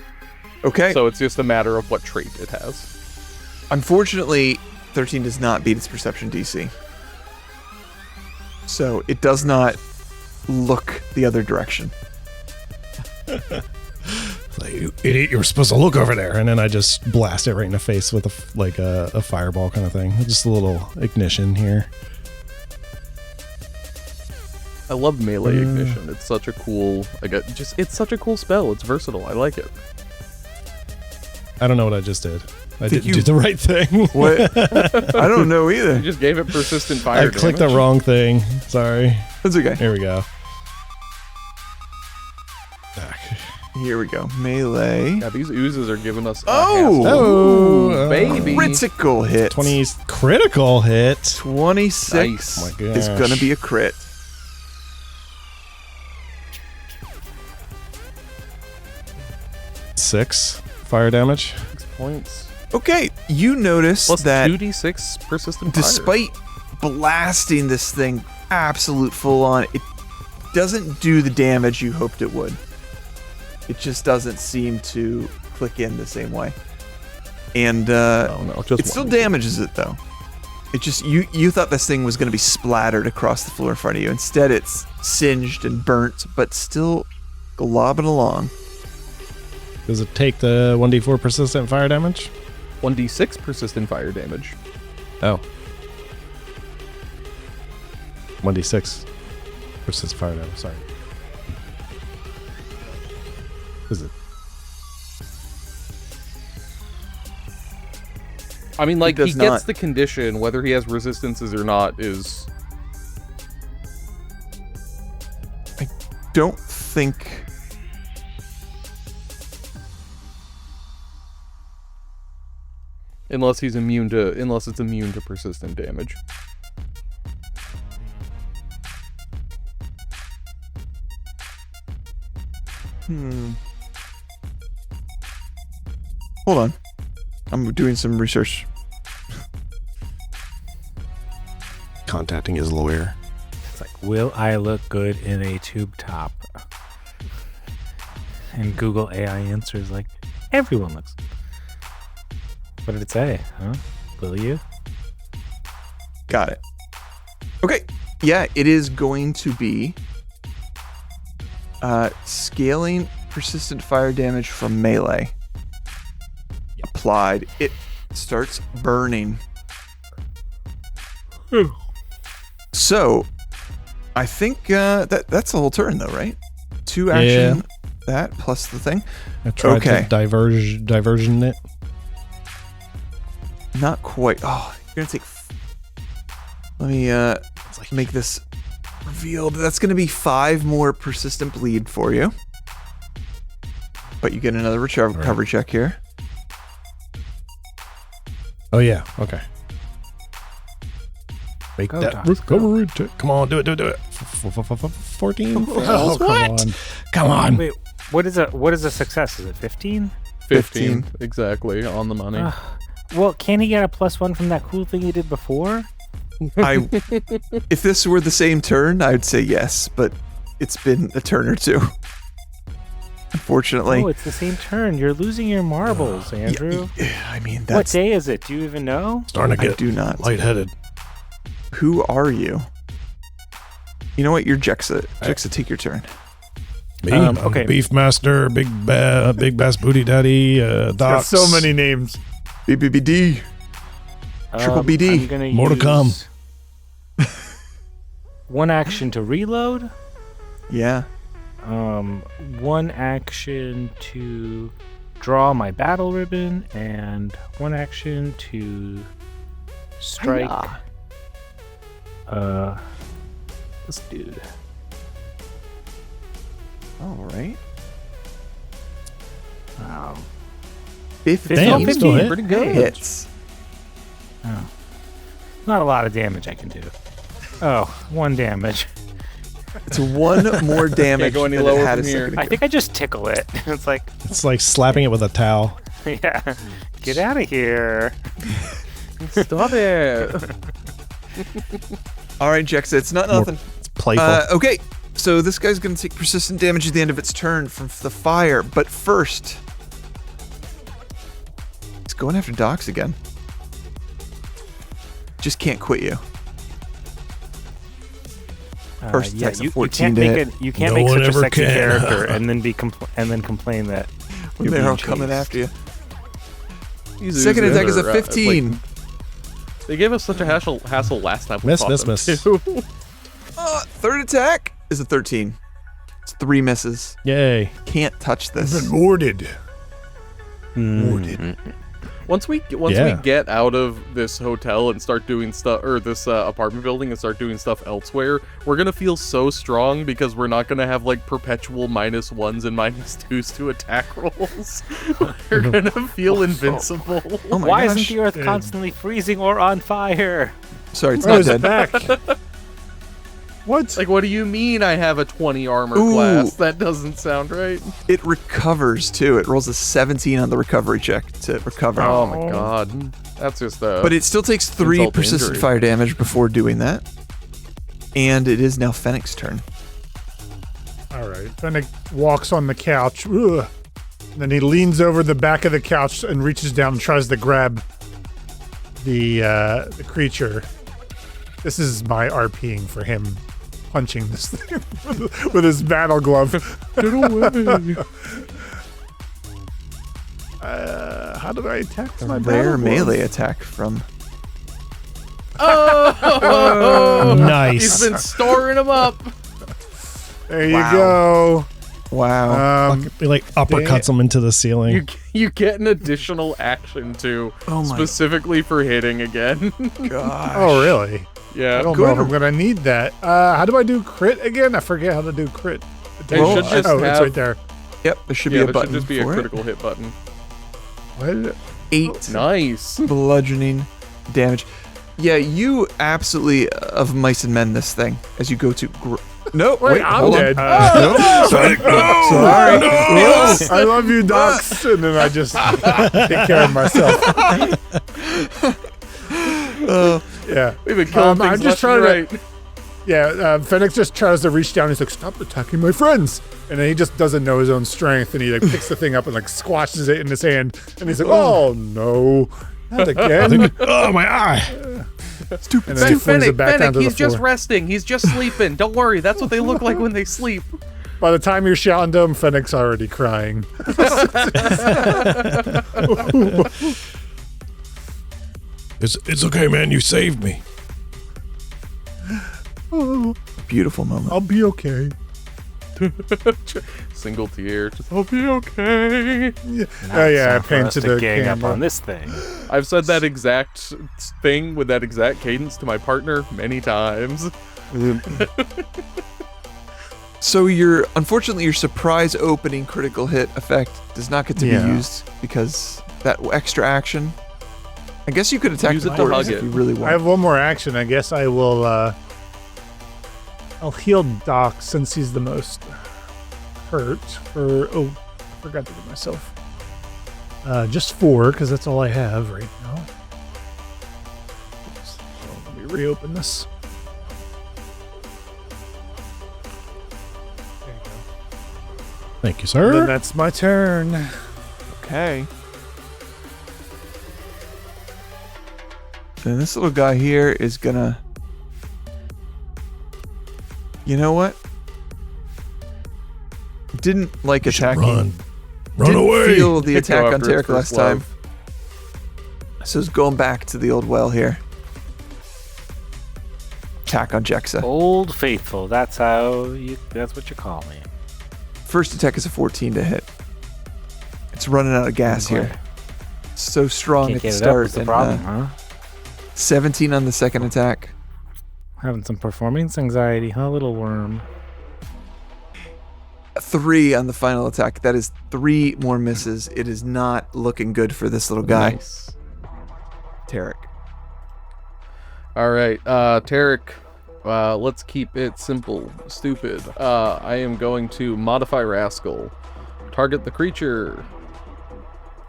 Okay. So it's just a matter of what trait it has. Unfortunately, 13 does not beat its perception DC. So it does not look the other direction. Like, you idiot, you were supposed to look over there. And then I just blast it right in the face with a fireball kind of thing. Just a little ignition here. I love melee ignition. It's such a cool, it's such a cool spell. It's versatile. I like it. I don't know what I just did. I Think didn't you- do the right thing. What? I don't know You either. just gave it persistent fire I clicked the damage. wrong thing. Sorry. That's okay. Here we go. Here we go. Melee. Yeah, these oozes are giving us. Oh! Oh, baby. Critical hit. 20 critical hit. 26 Nice. Oh my is gosh. going to be a crit. Six fire damage. 6 points. Okay, you notice Plus that 2d6 persistent fire. despite blasting this thing absolute full on, it doesn't do the damage you hoped it would. It just doesn't seem to click in the same way. And Oh no, just it still one. damages it though. It just you thought this thing was going to be splattered across the floor in front of you. Instead, it's singed and burnt, but still globbing along. Does it take the 1d4 persistent fire damage? 1d6 persistent fire damage. Oh. 1d6 persistent fire damage, sorry. Is it? I mean, like, It he does gets not. the condition, whether he has resistances or not is... Don't think... Unless it's immune to persistent damage. Hold on. I'm doing some research. Contacting his lawyer. It's like, will I look good in a tube top? And Google AI answers like, everyone looks. What did it say? Huh? Will you? Got it. Okay. Yeah, it is going to be scaling persistent fire damage from melee. Applied. It starts burning. So, I think that's the whole turn, though, right? 2 action, that plus the thing. I tried Okay. to diversion it. Not quite. Oh, you're gonna take. Let me make this revealed. That's gonna be 5 more persistent bleed for you. But you get another recovery check here. Oh, yeah. Okay. Make Go, that Doxx, recovery check. Come on, do it. 14 fails. Oh, come What? on. Come on. Wait, what is a success? Is it 15? 15. Exactly, on the money. Well, can he get a +1 from that cool thing he did before? If this were the same turn, I'd say yes, but it's been a turn or two. Unfortunately. Oh, it's the same turn. You're losing your marbles, Andrew. I mean, What that's. day is it? Do you even know? Starting to I get do not. lightheaded. Who are you? You know what? You're Jexa. Jexa, take your turn. Me, Okay. okay. Beefmaster, Big Bass Booty Daddy, Got Doxx. so many names. BBBD. Triple BD. I'm gonna More to come. use 1 action to reload. Yeah. 1 action to draw my battle ribbon, and 1 action to strike this dude. All right. 15. 15 Still hit. Pretty good. hits. Not a lot of damage I can do. Oh, 1 damage. It's 1 more damage go any than lower it had from a here. second I ago. think I just tickle it. It's like, It's like slapping it with a towel. yeah, get out of here. Stop it. All right, Jexa, it's not More- nothing. It's playful. Okay, so this guy's going to take persistent damage at the end of its turn from the fire, but first, it's going after Doxx again. Just can't quit you. First attack's a you 14 can't to make hit. it. You can't No make one such a ever sexy can. character and then complain that When you're they're all being coming chased. after you. These Second oozes attack is a are, 15. they gave us such a hassle last time. We Miss, fought miss, them, miss. too. Third attack is a 13. It's 3 misses. Yay. Can't touch this. Been warded. Once we get out of this hotel and start doing stuff, or this apartment building and start doing stuff elsewhere, we're gonna feel so strong because we're not gonna have like perpetual -1s and -2s to attack rolls. We're gonna feel invincible. Oh my Why gosh. isn't the Earth constantly freezing or on fire? Sorry, it's Oh, not is it dead. back? What? Like, what do you mean I have a 20 armor Ooh. class? That doesn't sound right. It recovers too. It rolls a 17 on the recovery check to recover. Oh my god. That's just But it still takes 3 insult to persistent injury. fire damage before doing that. And it is now Fennec's turn. All right. Fennec walks on the couch. Ugh. Then he leans over the back of the couch and reaches down and tries to grab the creature. This is my RPing for him punching this thing with his battle glove. Get away. How do I attack my Rare battle glove? melee attack from. Oh, Nice. He's been storing them up. There you Wow. go. Wow. He like uppercuts him into the ceiling. You get an additional action too, Oh my specifically for hitting again. gosh. Oh, really? Yeah. I don't know if I'm going to need that. How do I do crit again? I forget how to do crit. It should just it's have- right there. Yep, there should Yeah, be a there button should just be a for critical hit button. What? 8 Nice. bludgeoning damage. Yeah, you absolutely of mice and men this thing as you go to. No, Wait, I'm hold on. dead. No, sorry. Sorry. Yes, I love you, Doxx. And then I just take care of myself. Yeah. We've been killing things I'm just left and trying right. Fennec just tries to reach down. He's like, "Stop attacking my friends!" And then he just doesn't know his own strength, and he like picks the thing up and like squashes it in his hand. And he's like, "Oh no, not again!" Oh, my eye. And then he flings it back down to the he's just floor. resting. He's just sleeping. Don't worry. That's what they look like when they sleep. By the time you're shouting to him, Fennec's already crying. It's okay, man. You saved me. Beautiful moment. I'll be okay. Single tear. Just, I'll be okay. Yeah. Now Oh it's yeah, I time for us painted to the gang up camera. on this thing. I've said that exact thing with that exact cadence to my partner many times. So unfortunately your surprise opening critical hit effect does not get to Yeah. be used because that extra action. I guess you could attack Use the it to corpse hug if it. you really I want. have one more action. I guess I will. I'll heal Doxx since he's the most hurt. I forgot to give myself just 4 because that's all I have right now. So let me reopen this. There you go. Thank you, Then sir. that's my turn. Okay. Then this little guy here is gonna. You know what? Didn't like You should attacking. run. Run Didn't away. feel the Go attack on after Tarek its last first time. love. So it's going back to the old well here. Attack on Jexa. Old Faithful. That's what you call me. First attack is a 14 to hit. It's running out of gas here. So strong Can't at the get it up. start. What's the and, problem, huh? 17 on the second attack. Having some performance anxiety, huh, little worm? 3 on the final attack. That is 3 more misses. It is not looking good for this little guy. Nice. Tarek. All right, Tarek. Let's keep it simple. Stupid. I am going to modify Rascal. Target the creature.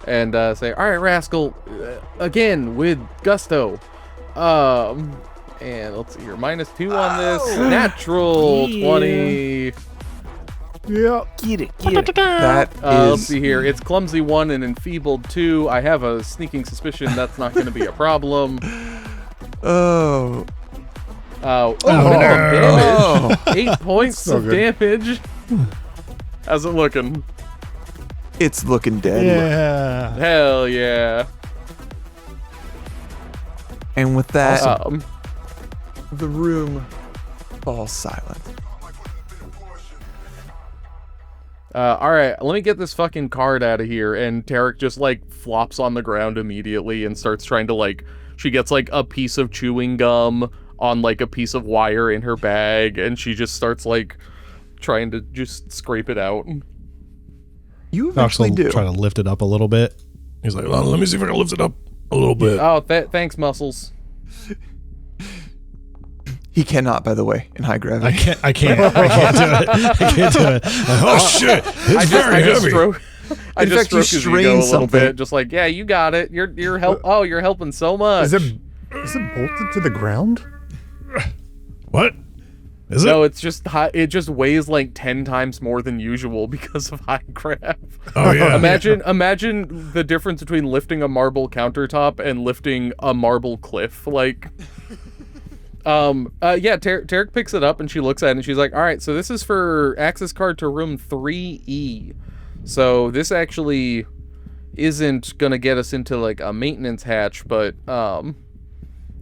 And say, all right, Rascal, again with gusto. And let's see here, -2 on this. Natural Yeah. 20. Yeah. Get it. That Let's is see here. It's clumsy 1 and enfeebled 2. I have a sneaking suspicion that's not going to be a problem. oh Damage. oh 8 points So of good. damage. How's it looking? it's looking dead. Yeah. Hell yeah. And with that, Um, the room falls silent. all right, let me get this fucking card out of here. And Tarek just like flops on the ground immediately and starts trying to like. She gets like a piece of chewing gum on like a piece of wire in her bag, and she just starts like trying to just scrape it out. You Doxx eventually will do. try to lift it up a little bit. He's like, well, let me see if I can lift it up a little bit. Oh, thanks, Muscles. He cannot, by the way, in high gravity. I can't do it. I can't do it. Like, oh shit, it's very heavy. I In just fact, you stroke his strain ego a little something. bit, just like, yeah, you got it. You're helping so much. Is it bolted to the ground? What? Is it? No, it's just high, it just weighs like 10 times more than usual because of high crap. Oh yeah. Imagine the difference between lifting a marble countertop and lifting a marble cliff. Like, Tarek picks it up and she looks at it and she's like, all right, so this is for access card to room 3E. So this actually isn't gonna get us into like a maintenance hatch, but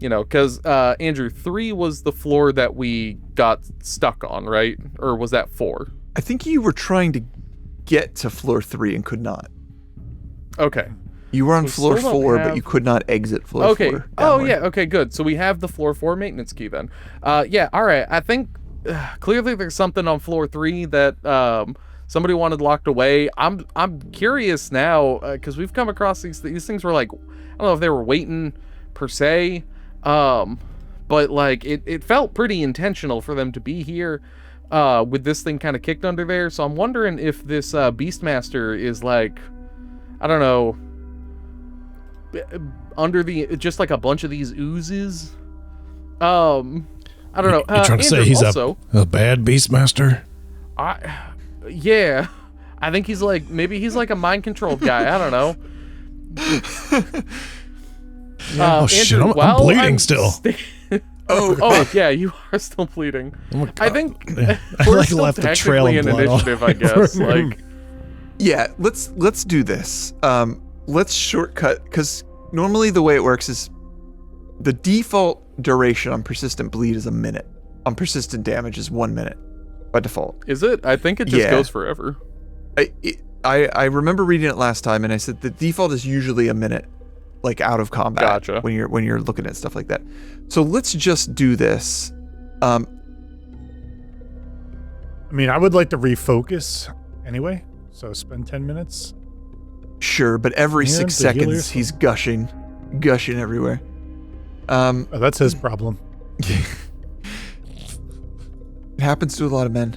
because Andrew, 3 was the floor that we got stuck on, right? Or was that 4? I think you were trying to get to floor 3 and could not. Okay. You were on We floor still don't 4, have- but you could not exit floor 4. Okay. Oh, downward. yeah. Okay, good. So we have the floor 4 maintenance key then. Yeah, all right. I think clearly there's something on floor 3 that somebody wanted locked away. I'm curious now because we've come across these things were like, I don't know if they were waiting per se, but like it felt pretty intentional for them to be here with this thing kind of kicked under there. So I'm wondering if this Beefmaster is like, I don't know, under just like a bunch of these oozes. I don't know. You trying to say Andrew, he's also, a bad Beastmaster? yeah, I think maybe he's like a mind controlled guy. I don't know. Oh shit! Andrew, I'm bleeding still. Oh yeah, you are still bleeding. I think I we're like still left the trail technically of an blood all initiative, I guess. Like, Yeah, let's do this. Let's shortcut, because normally the way it works is the default duration on persistent bleed is a minute. On persistent damage is 1 minute by default. is it? I think it just Yeah. goes forever. I remember reading it last time, and I said the default is usually a minute, like out of combat. Gotcha. When you're looking at stuff like that. So let's just do this. I mean, I would like to refocus anyway. So spend 10 minutes. Sure, but every Yeah, 6 to heal seconds yourself. he's gushing everywhere. Oh, that's his problem. It happens to a lot of men.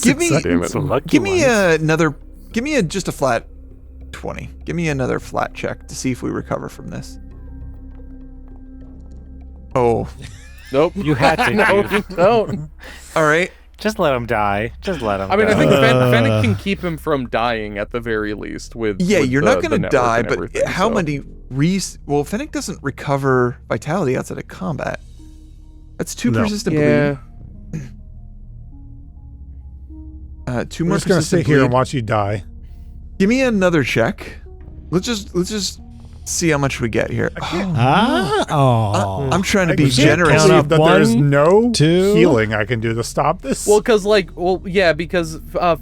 Give me, Damn it. The lucky give me ones. give me just a flat 20. Give me another flat check to see if we recover from this. Oh, Nope. You had to. No, dude. don't. all right. Just let him die. Just let him. I mean, I die. think Fennec can keep him from dying at the very least. With Yeah, with you're the- not the gonna network die, and but everything, how so. many well, Fennec doesn't recover vitality outside of combat. That's 2 No. persistent Yeah. bleed. 2 We're more just gonna persistent sit here and bleed. watch you die. Give me another check. Let's just see how much we get here. Oh. I'm trying to I be can't generous. count believe up that there's 1, no 2. healing I can do to stop this. Well, because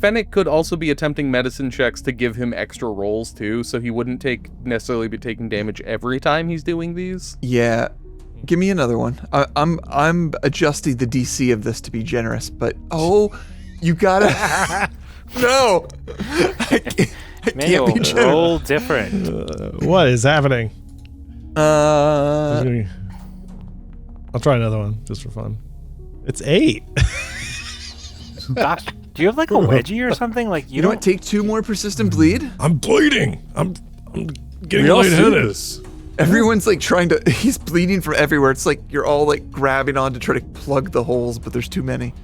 Fennec could also be attempting medicine checks to give him extra rolls too, so he wouldn't necessarily be taking damage every time he's doing these. Yeah, give me another one. I'm adjusting the DC of this to be generous, but you gotta. No, I can't Manual, be generous. roll different. What is happening? Uh, I'll try another one just for fun. It's 8. Gosh, do you have like a wedgie or something? Like you know what? Take 2 more persistent bleed. I'm bleeding. I'm getting we all see lightheaded. this. Everyone's like trying to. He's bleeding from everywhere. It's like you're all like grabbing on to try to plug the holes, but there's too many.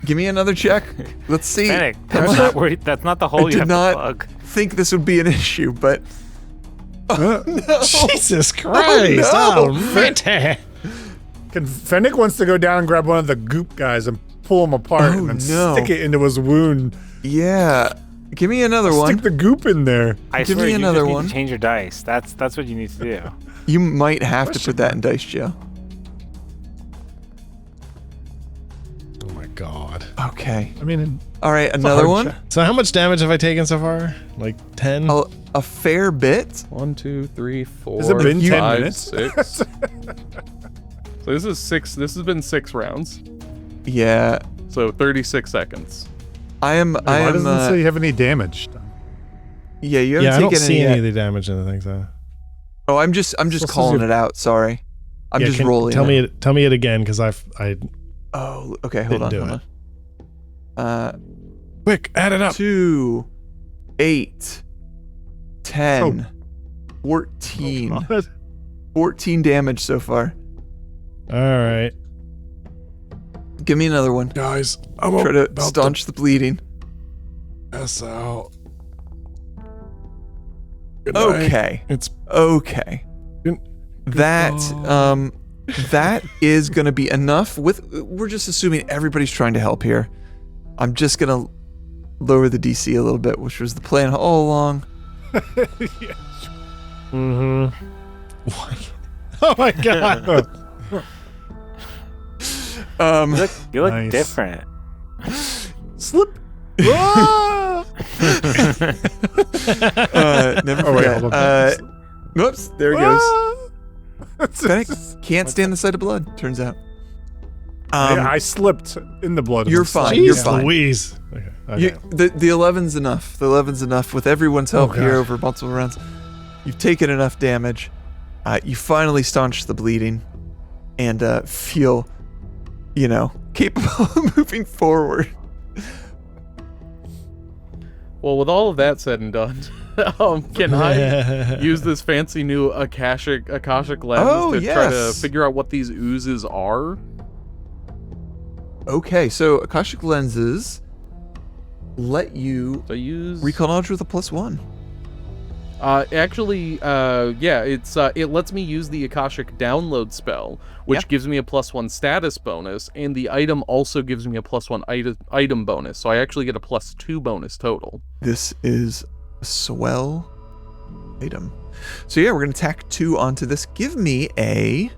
Give me another check. Let's see. Fennec, that's not the hole I you have did not to plug. think this would be an issue, but no. Jesus Christ! no. Fenty. Fennec wants to go down and grab one of the goop guys and pull him apart Oh, and then no. stick it into his wound. Yeah. Give me another Stick one. the goop in there. I Give swear me you another just need one. to change your dice. That's what you need to do. You might have to put that in dice jail. Oh my god. Okay. I mean, All right, it's a another hard one. check. So how much damage have I taken so far? Like 10? A fair bit. 1, 2, 3, 4, Has it been 10 5, minutes? 6. So this is 6. This has been 6 rounds. Yeah. So 36 seconds. I am. Why doesn't it say you have any damage done? Yeah, you haven't Yeah, I taken don't see any any yet. of the damage in the things. Oh, I'm just So calling you- it out. Sorry. I'm just rolling. Tell it. me it again, because I Oh, okay. Hold Didn't on. do Hold on. quick add it up. 2, 8, 10, Oh. 14. God. 14 damage so far. All right. Give me another one. Guys, I'm Try to about staunch the bleeding. to pass out. Good night. Okay. It's Okay. That that is gonna be enough. We're just assuming everybody's trying to help here. I'm just gonna lower the DC a little bit, which was the plan all along. Mm-hmm. What? Oh my god. You look Nice. different. Slip. Never Oh, wait, forget. hold on. Whoops, there he goes. Fennec I, can't stand the sight of blood, turns out. I slipped in the blood. You're once. fine. Jeez You're fine. Louise. Okay. You, the 11's enough. The 11's enough. With everyone's help here God. over multiple rounds, you've taken enough damage. You finally staunch the bleeding and feel, capable of moving forward. Well, with all of that said and done, can I use this fancy new Akashic lens to try to yes. figure out what these oozes are? Okay, so Akashic lenses let you So I use recall knowledge with a +1. it lets me use the Akashic download spell, which Yeah. gives me a +1 status bonus, and the item also gives me a +1 item bonus, so I actually get a +2 bonus total. This is a swell item. So yeah, we're gonna tack 2 onto this. Give me a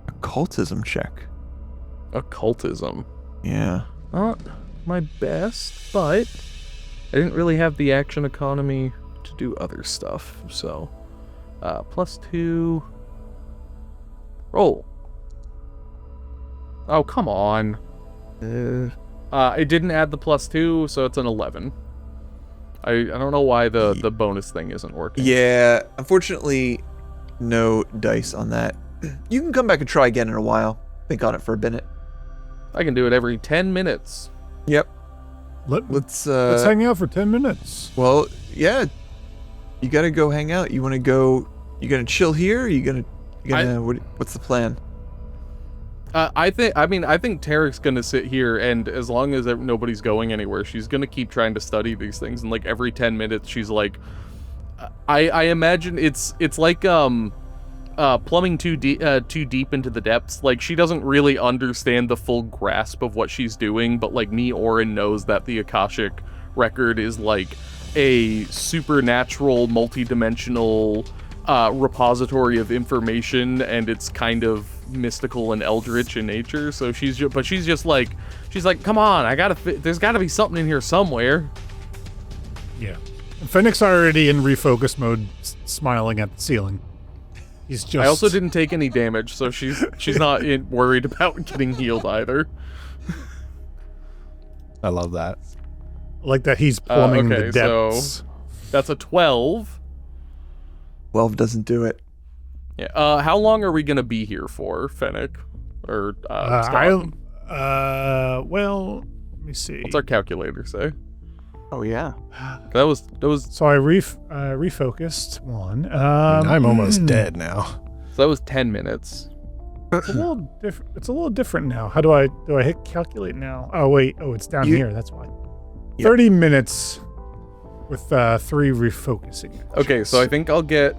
occultism check. Occultism. Yeah. Not my best, but I didn't really have the action economy to do other stuff, so +2. Roll. Oh, come on. I didn't add the +2, so it's an 11. I don't know why the bonus thing isn't working. Yeah, unfortunately, no dice on that. You can come back and try again in a while. Think on it for a minute. I can do it every 10 minutes. Yep. Let's Let's hang out for 10 minutes. well, yeah. You gotta go hang out. You wanna go? You gonna chill here? Or you gonna? What's the plan? I think Tarek's gonna sit here, and as long as nobody's going anywhere, she's gonna keep trying to study these things. And like every 10 minutes, she's like, I imagine it's like plumbing too deep into the depths. Like she doesn't really understand the full grasp of what she's doing, but like me, Orin knows that the Akashic record is like a supernatural, multi-dimensional repository of information, and it's kind of mystical and eldritch in nature. So she's like, come on, there's gotta be something in here somewhere. Yeah. Fennec's already in refocus mode, smiling at the ceiling. He's just. I also didn't take any damage, so she's not worried about getting healed either. I love that. like that he's plumbing the okay, depths. so that's a 12. 12 doesn't do it. Yeah. How long are we gonna be here for, Fennec? Or Scott? Well, let me see. What's our calculator say? Oh yeah. That was So I refocused one. I'm almost dead now. so that was 10 minutes. It's a little different. It's a little different now. How do I hit calculate now? Oh wait. Oh, it's down here. That's why. Yep. 30 minutes with 3 refocusing. Okay, so I actions. think I'll get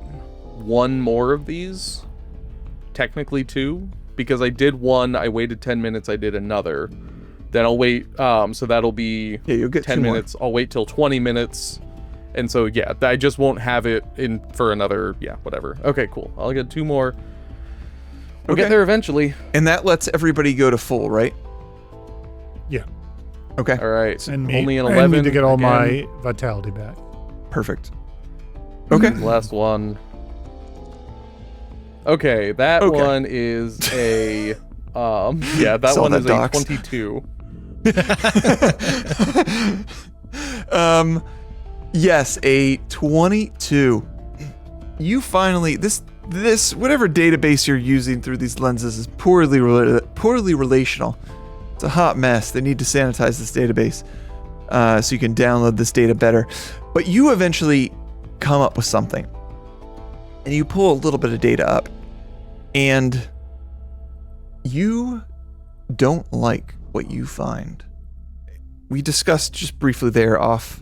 one more of these. Technically 2, because I did one, I waited 10 minutes, I did another. Then I'll wait, so that'll be Yeah, you'll get 10 2 more. minutes. I'll wait till 20 minutes. And so, yeah, I just won't have it in for another, whatever. Okay, cool. I'll get 2 more. We'll Okay. get there eventually. And that lets everybody go to full, right? Yeah. Okay. All right. And me, Only an and 11 me to get all again. my vitality back. Perfect. Okay. Last one. Okay, that Okay. one is a that Saw one that, is Doxx. a 22. Yes, a 22. You finally this whatever database you're using through these lenses is poorly relational. It's a hot mess. They need to sanitize this database so you can download this data better. But you eventually come up with something, and you pull a little bit of data up, And you don't like what you find. We discussed just briefly there off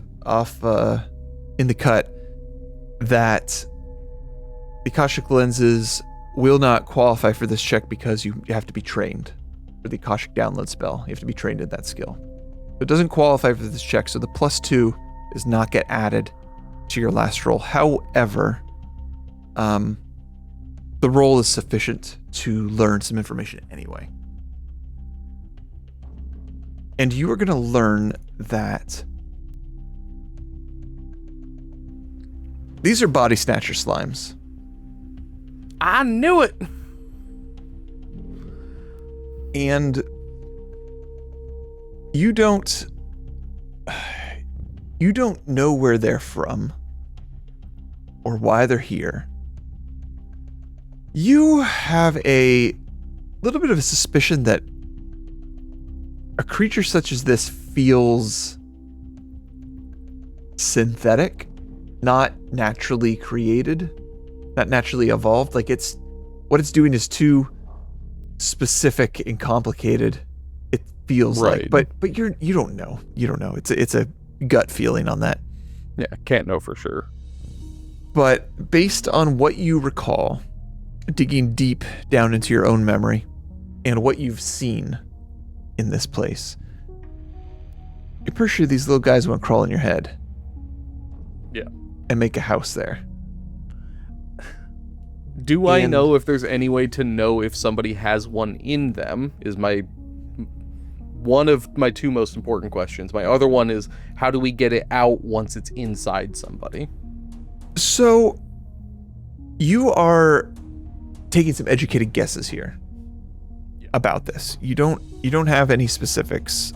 in the cut that the Akashic lenses will not qualify for this check because you have to be trained for the Akashic download spell. You have to be trained in that skill. So it doesn't qualify for this check, so the +2 does not get added to your last roll. However, the roll is sufficient to learn some information anyway. And you are going to learn that these are body snatcher slimes. I knew it. And you don't know where they're from or why they're here. You have a little bit of a suspicion that a creature such as this feels synthetic, not naturally created, not naturally evolved. Like what it's doing is too specific and complicated. It feels right. like, but you don't know. You don't know. It's a gut feeling on that. Yeah, can't know for sure. But based on what you recall, digging deep down into your own memory and what you've seen in this place, you're pretty sure these little guys want to crawl in your head. Yeah. And make a house there. Do I know if there's any way to know if somebody has one in them is one of my two most important questions. My other one is, how do we get it out once it's inside somebody? So you are taking some educated guesses here about this. You don't have any specifics,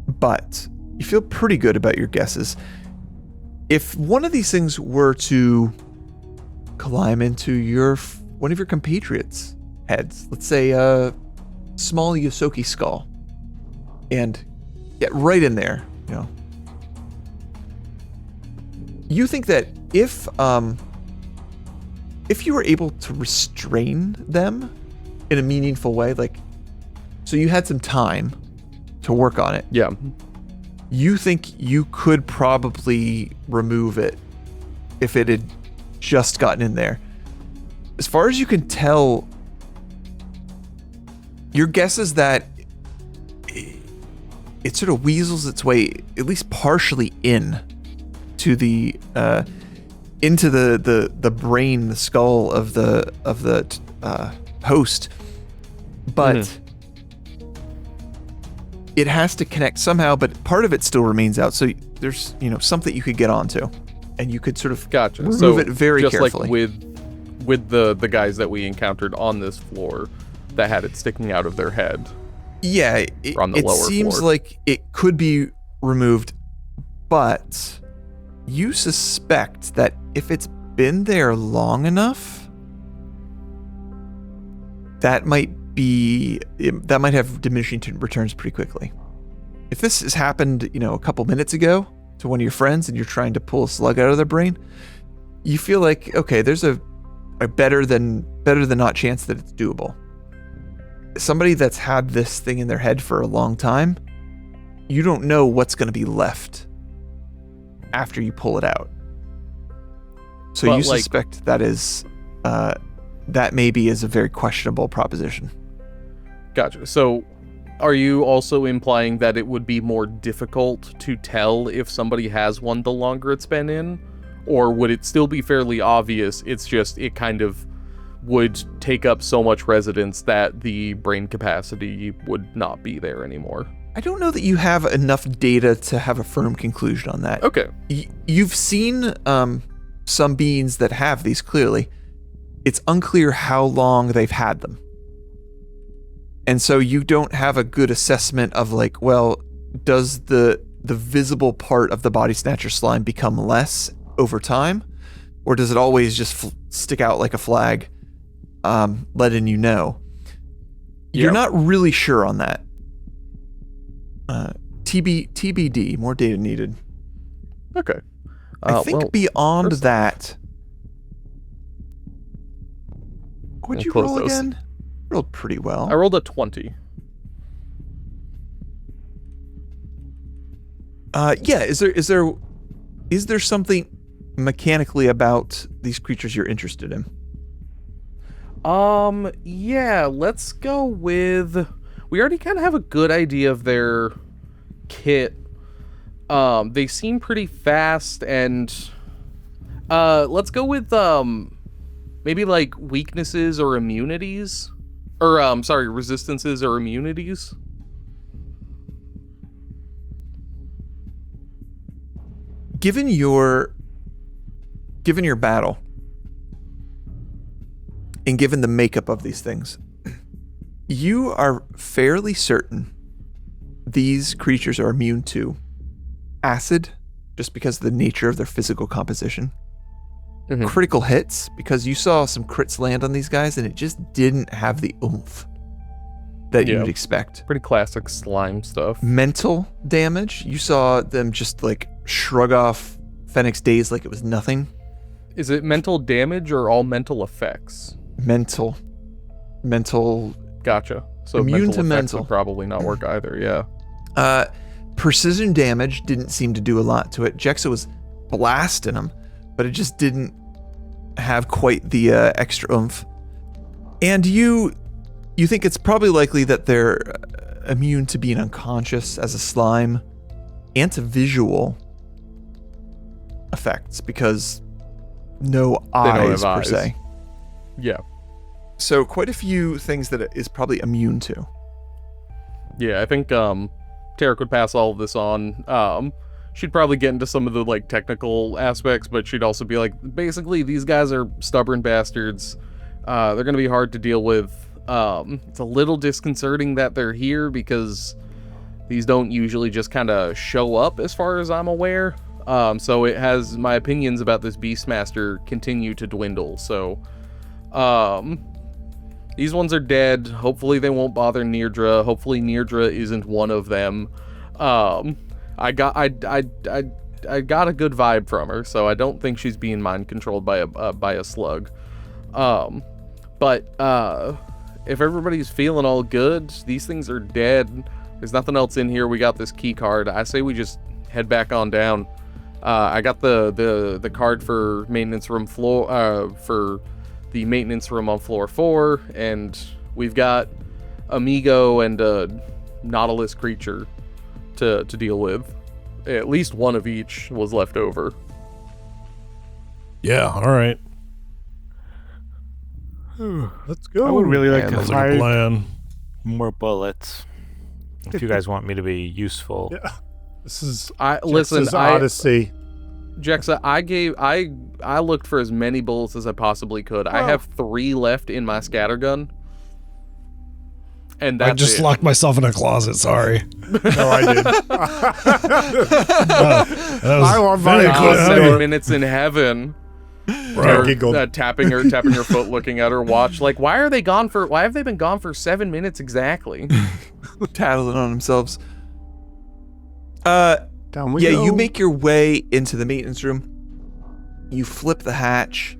but you feel pretty good about your guesses. If one of these things were to climb into one of your compatriots' heads, let's say a small Yosoki skull, and get right in there, you think that if you were able to restrain them in a meaningful way, so you had some time to work on it. Yeah. You think you could probably remove it if it had just gotten in there. As far as you can tell, your guess is that it sort of weasels its way, at least partially in to into the brain, the skull of the host, but it has to connect somehow. But part of it still remains out, so there's something you could get onto, and you could sort of remove it very just carefully. Like with the guys that we encountered on this floor that had it sticking out of their head. Yeah, it seems floor. like it could be removed, but you suspect that if it's been there long enough, that might have diminishing returns pretty quickly. If this has happened, a couple minutes ago to one of your friends and you're trying to pull a slug out of their brain, you feel like, okay, there's a better than not chance that it's doable. Somebody that's had this thing in their head for a long time, you don't know what's going to be left after you pull it out. So But you suspect that maybe is a very questionable proposition. Gotcha. So are you also implying that it would be more difficult to tell if somebody has one the longer it's been in? Or would it still be fairly obvious? It's just it kind of would take up so much residence that the brain capacity would not be there anymore. I don't know that you have enough data to have a firm conclusion on that. Okay. You've seen some beings that have these clearly. It's unclear how long they've had them. And so you don't have a good assessment of does the visible part of the body snatcher slime become less over time? Or does it always just stick out like a flag, letting you know? You're not really sure on that. TBD, more data needed. Okay. I think beyond that, What'd And you close roll those. again? Rolled pretty well. I rolled a 20. Yeah. Is there something mechanically about these creatures you're interested in? Yeah, let's go with... We already kind of have a good idea of their kit. They seem pretty fast, and... let's go with, maybe, like, weaknesses or immunities? Or, resistances or immunities? Given your battle, and given the makeup of these things, you are fairly certain these creatures are immune to acid, just because of the nature of their physical composition. Mhm. Critical hits, because you saw some crits land on these guys, and it just didn't have the oomph that Yeah. you'd expect. Pretty classic slime stuff. Mental damage, you saw them just like shrug off Fennec's days like it was nothing. Is it mental damage or all mental effects? Mental. Gotcha. So Immune mental to effects mental. would probably not work either, yeah. Precision damage didn't seem to do a lot to it. Jexa was blasting them, but it just didn't have quite the extra oomph. And you think it's probably likely that they're immune to being unconscious as a slime and to visual effects, because no don't eyes have per eyes. se. Yeah. So quite a few things that it is probably immune to. Yeah, I think Tarek would pass all of this on. She'd probably get into some of the like technical aspects, but she'd also be like, basically, these guys are stubborn bastards. They're gonna be hard to deal with. It's a little disconcerting that they're here because these don't usually just kind of show up, as far as I'm aware. So it has my opinions about this Beefmaster continue to dwindle. So, these ones are dead. Hopefully they won't bother Nirdra. Hopefully Nirdra isn't one of them. I got a good vibe from her, so I don't think she's being mind controlled by a slug. But if everybody's feeling all good, these things are dead. There's nothing else in here. We got this key card. I say we just head back on down. I got the card for maintenance room for the maintenance room on floor 4, and we've got Amigo and a Nautilus creature to deal with. At least one of each was left over. Yeah, all right. Let's go. I would really like Man, to Sounds like a find plan. more bullets. If you guys want me to be useful. Yeah. This is Listen, Jex's Odyssey. Jexa, I looked for as many bullets as I possibly could. I have 3 left in my scattergun. And that's I just it. locked myself in a closet, sorry. No, I did. That was I want very mine. quick. 7 minutes in heaven. I giggled. Tapping her foot, looking at her watch. Like, why have they been gone for 7 minutes exactly? Tattling on themselves. Down we go. You make your way into the maintenance room. You flip the hatch.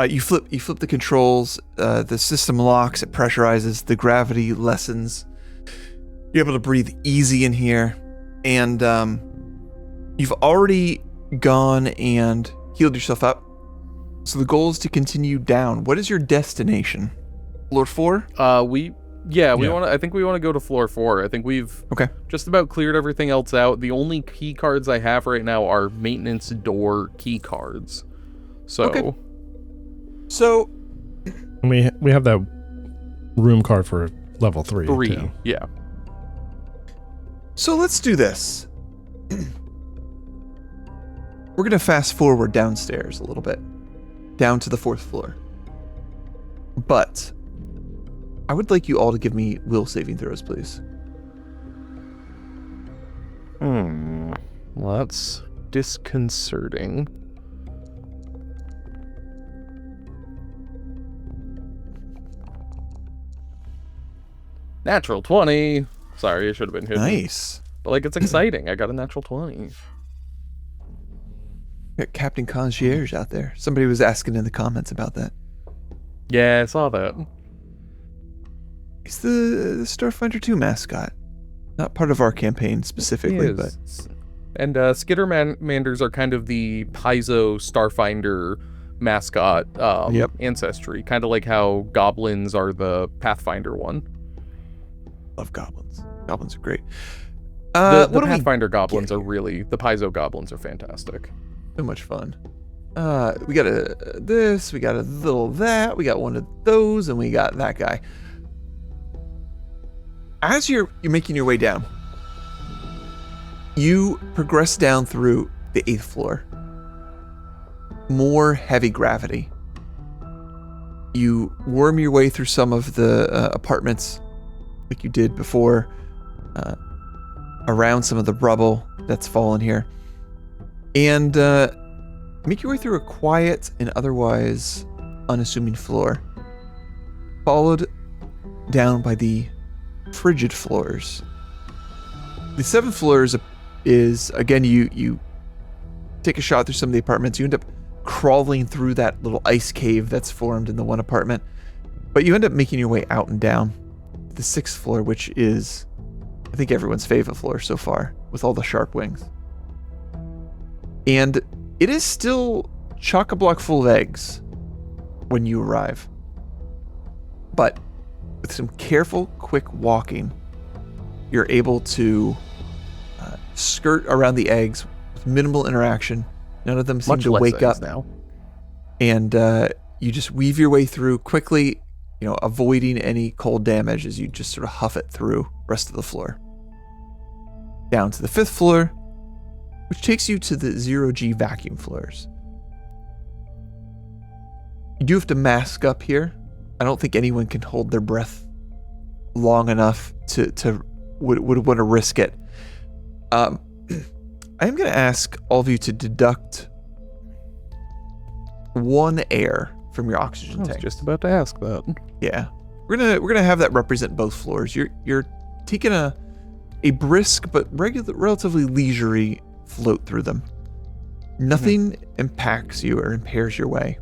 You flip the controls. The system locks. It pressurizes. The gravity lessens. You're able to breathe easy in here, and you've already gone and healed yourself up. So the goal is to continue down. What is your destination? Floor 4? I think we want to go to floor 4. I think we've Okay. just about cleared everything else out. The only key cards I have right now are maintenance door key cards. So Okay. So We have that room card for level 3. 3, too. yeah. So let's do this. We're gonna fast forward downstairs a little bit, down to the 4th floor. But I would like you all to give me will saving throws, please. Well, that's disconcerting. Natural 20. Sorry, it should have been hidden. Nice. But like, it's exciting. I got a natural 20. Got Captain Concierge out there. Somebody was asking in the comments about that. Yeah, I saw that. He's the Starfinder 2 mascot. Not part of our campaign specifically, but and Skittermanders are kind of the Paizo Starfinder mascot ancestry, kind of like how goblins are the Pathfinder one. love goblins. Goblins are great. The Pathfinder goblins are really, the Paizo goblins are fantastic. So much fun. We got this, we got a little that, we got one of those, and we got that guy. As you're making your way down, you progress down through the 8th floor. More heavy gravity. You worm your way through some of the apartments like you did before, around some of the rubble that's fallen here, and make your way through a quiet and otherwise unassuming floor, followed down by the frigid floors. The 7th floor is again, you take a shot through some of the apartments. You end up crawling through that little ice cave that's formed in the one apartment, but you end up making your way out and down to the 6th floor, which is, I think, everyone's favorite floor so far, with all the sharp wings. And it is still chock-a-block full of eggs when you arrive. But with some careful, quick walking, you're able to skirt around the eggs with minimal interaction. None of them seem to wake up now. And you just weave your way through quickly, avoiding any cold damage as you just sort of huff it through the rest of the floor. Down to the 5th floor, which takes you to the 0G vacuum floors. You do have to mask up here. I don't think anyone can hold their breath long enough to would want to risk it. I am going to ask all of you to deduct 1 air from your oxygen I was tank. just about to ask that. Yeah, we're gonna have that represent both floors. You're taking a brisk but relatively leisurely float through them. Nothing impacts you or impairs your way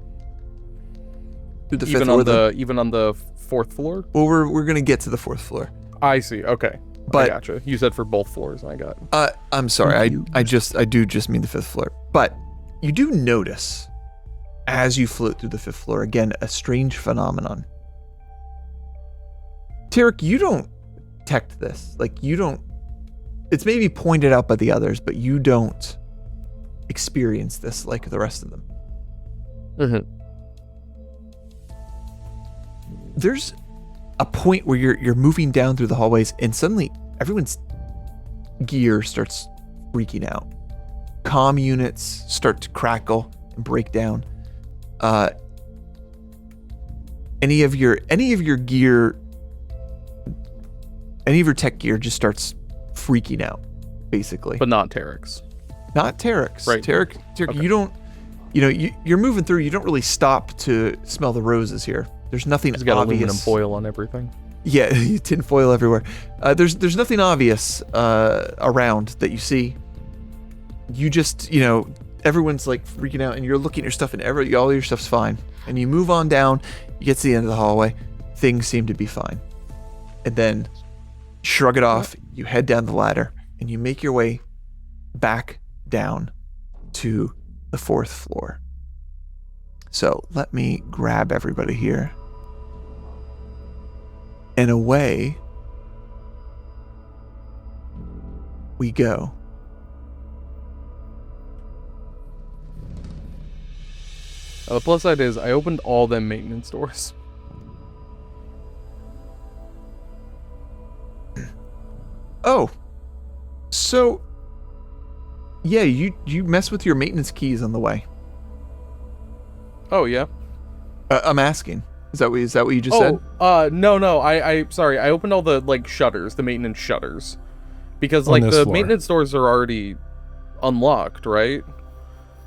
through the 5th floor. Even on the 4th floor. Well, we're gonna get to the 4th floor. I see. Okay, but I gotcha. You said for both floors. I got. I'm sorry. I do just mean the 5th floor. But you do notice as you float through the 5th floor again a strange phenomenon. Tarek, you don't detect this. Like, you don't. It's maybe pointed out by the others, but you don't experience this like the rest of them. Mm-hmm. There's a point where you're moving down through the hallways, and suddenly everyone's gear starts freaking out. Comm units start to crackle and break down. Any of your gear, any of your tech gear just starts freaking out, basically. But not Tarek's. Not Tarek's. Right. Tarek, Okay. you don't. You're moving through. You don't really stop to smell the roses here. There's nothing He's got obvious. aluminum foil on everything. Yeah, tin foil everywhere. There's nothing obvious around that you see. You just, everyone's like freaking out, and you're looking at your stuff, and all your stuff's fine. And you move on down. You get to the end of the hallway. Things seem to be fine. And then shrug it off. You head down the ladder, and you make your way back down to the 4th floor. So let me grab everybody here. And away we go. The plus side is I opened all them maintenance doors. Oh, so yeah, you mess with your maintenance keys on the way. Oh yeah. I'm asking. Is that what you just said? No. I sorry. I opened all the shutters, the maintenance shutters, because On this the floor. maintenance doors are already unlocked, right?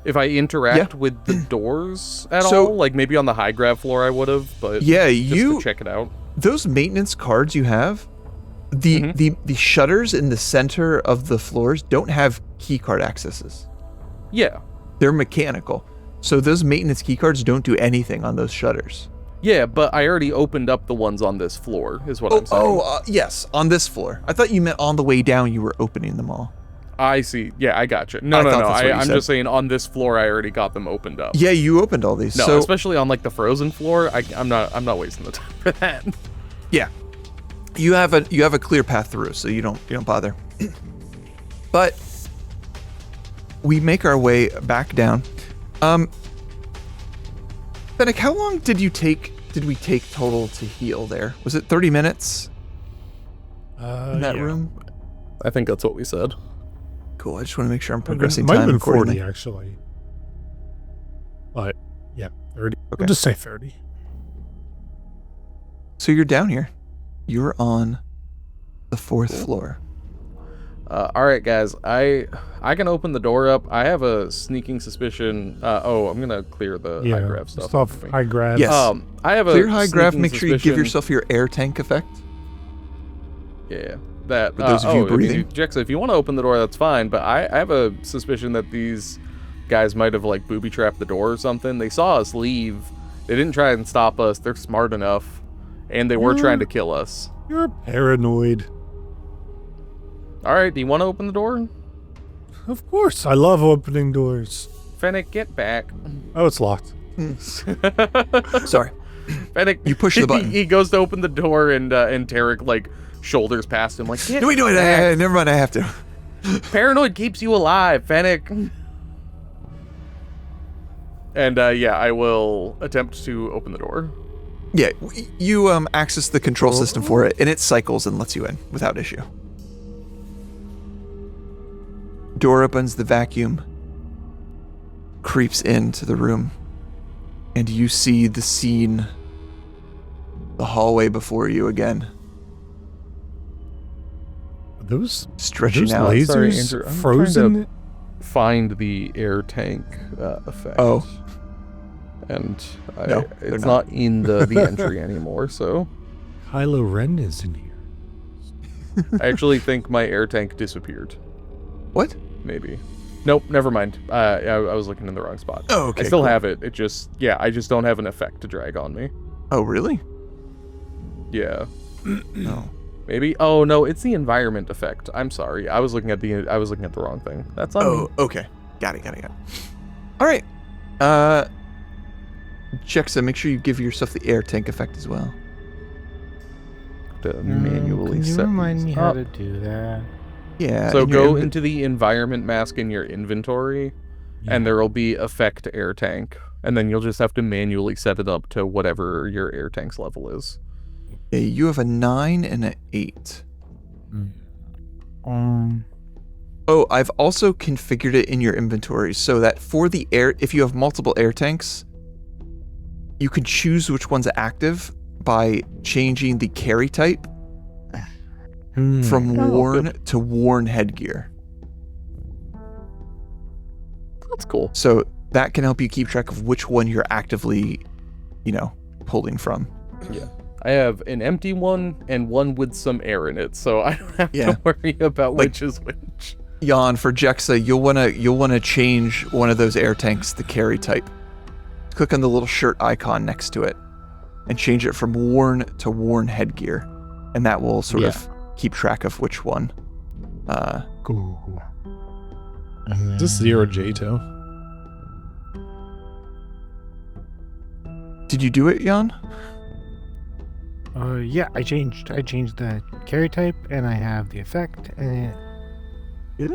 If I interact with the doors at So- all, like maybe on the high grab floor I would have, but Yeah, just to check it out. those maintenance cards you have, the shutters in the center of the floors don't have key card accesses. Yeah. They're mechanical. So those maintenance key cards don't do anything on those shutters. Yeah, but I already opened up the ones on this floor, is what I'm saying. Yes, on this floor. I thought you meant on the way down you were opening them all. I see. Yeah, I got you. No. That's what you I'm said. just saying on this floor I already got them opened up. Yeah, you opened all these. No, so, especially on like the frozen floor. I'm not wasting the time for that. yeah, you have a clear path through, so you don't bother. But we make our way back down. Fennec, how long did we take total to heal there? Was it 30 minutes in that room? I think that's what we said. Cool. I just want to make sure I'm It progressing might have time been accordingly. 40 actually. But yeah, 30. Okay. We'll just say 30. So you're down here. You're on the 4th floor. All right, guys. I can open the door up. I have a sneaking suspicion. I'm gonna clear the high grav stuff. High grav. Yes. I have Clear a high grav. sneaking Make sure you give suspicion- yourself your air tank effect. Yeah. That. For those of you breathing. Jexa, if you want to open the door, that's fine. But I have a suspicion that these guys might have like booby trapped the door or something. They saw us leave. They didn't try and stop us. They're smart enough, and they were trying to kill us. You're paranoid. All right. Do you want to open the door? Of course. I love opening doors. Fennec, get back. Oh, it's locked. Sorry. Fennec, You push the button. He goes to open the door, and Tarek like shoulders past him like, get No, wait, back. never mind. I have to. Paranoid keeps you alive, Fennec. And I will attempt to open the door. Yeah, you access the control system for it, and it cycles and lets you in without issue. Door opens, the vacuum creeps into the room, and you see the scene, the hallway before you again, Are those stretching those out. lasers Sorry, Andrew, I'm frozen? trying Find the air tank effect. Oh. And No, they're it's not. not in the entry anymore, so Kylo Ren is in here. I actually think my air tank disappeared. What? Maybe. Nope, never mind. I was looking in the wrong spot. Oh, okay. I still cool. have it. It just, I just don't have an effect to drag on me. Oh, really? Yeah. No. Maybe. Oh no, it's the environment effect. I'm sorry. I was looking at the wrong thing. That's on me. Oh, okay. Got it. All right. Jexa, make sure you give yourself the air tank effect as well. To manually Can you set remind these me how up. to do that? Yeah. So in your go into the environment mask in your inventory, and there will be effect air tank, and then you'll just have to manually set it up to whatever your air tank's level is. Yeah, you have a 9 and an 8. Oh, I've also configured it in your inventory so that for the air, if you have multiple air tanks, you can choose which one's active by changing the carry type from worn to worn headgear. That's cool. So that can help you keep track of which one you're actively, pulling from. Yeah. I have an empty one and one with some air in it, so I don't have to worry about which is which. Jan, for Jexa, you'll wanna change one of those air tanks to carry type. Click on the little shirt icon next to it and change it from worn to worn headgear, and that will sort of keep track of which one. Cool. Is this 0J2? Did you do it, Jan? Yeah, I changed the carry type, and I have the effect, and I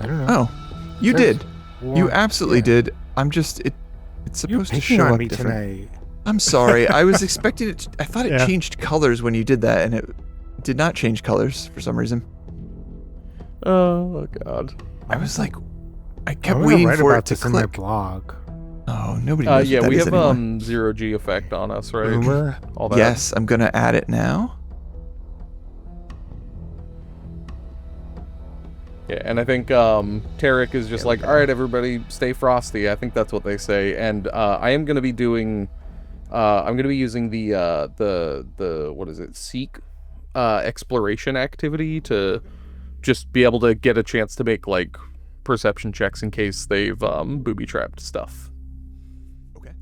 don't know. Oh, you did. You absolutely did. I'm just it's You're supposed to picking show on up me different. tonight. I'm sorry. I was expecting it. I thought it Yeah. changed colors when you did that, and it did not change colors for some reason. Oh God. I was like, I I'm kept gonna waiting write for about it to this in my click. blog. Oh, nobody knows Yeah, what that we is have anymore. 0G effect on us, right? Boomer. All that. Yes, I'm gonna add it now. Yeah, and I think Tarek is just like, all right, everybody, stay frosty. I think that's what they say. And I am going to be doing, I'm going to be using the what is it, Seek exploration activity to just be able to get a chance to make like perception checks in case they've booby trapped stuff. Okay.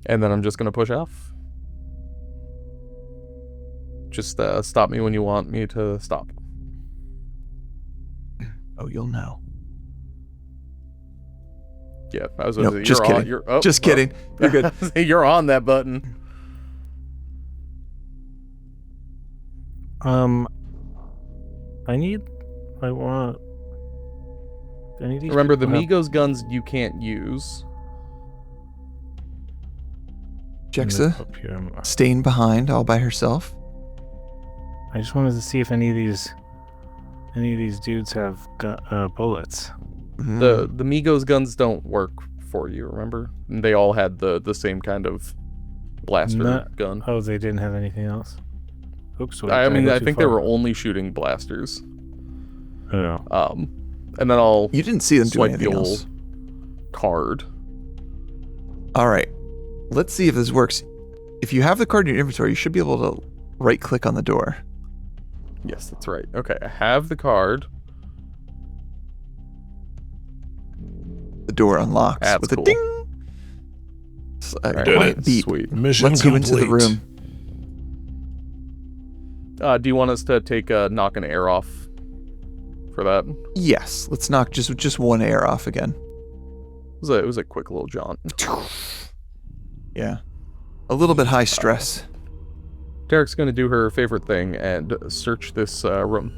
And then I'm just gonna push off. Just stop me when you want me to stop. Oh, you'll know. Yeah, I was Nope, gonna say, just you're kidding. on. You're, Just kidding. You're good. You're on that button. I need these Remember, the people Migos guns you can't use. Jexa up here. staying behind all by herself. I just wanted to see if any of these dudes have bullets. The Migos guns don't work for you, remember? And they all had the same kind of blaster gun. Oh, they didn't have anything else? Oops. I mean, go I too think they far? were only shooting blasters. Oh. And then I'll You didn't see them doing swipe the anything old else. card. All right. Let's see if this works. If you have the card in your inventory, you should be able to right-click on the door. Yes, that's right. Okay, I have the card. The door unlocks That's with a cool. ding. It's a Alright, quiet beep. Sweet. Mission Lets you complete. into the room. Do you want us to take knock an air off for that? Yes. Let's knock just one air off again. It was a quick little jaunt. Yeah. A little bit high stress. Derek's gonna do her favorite thing and search this room.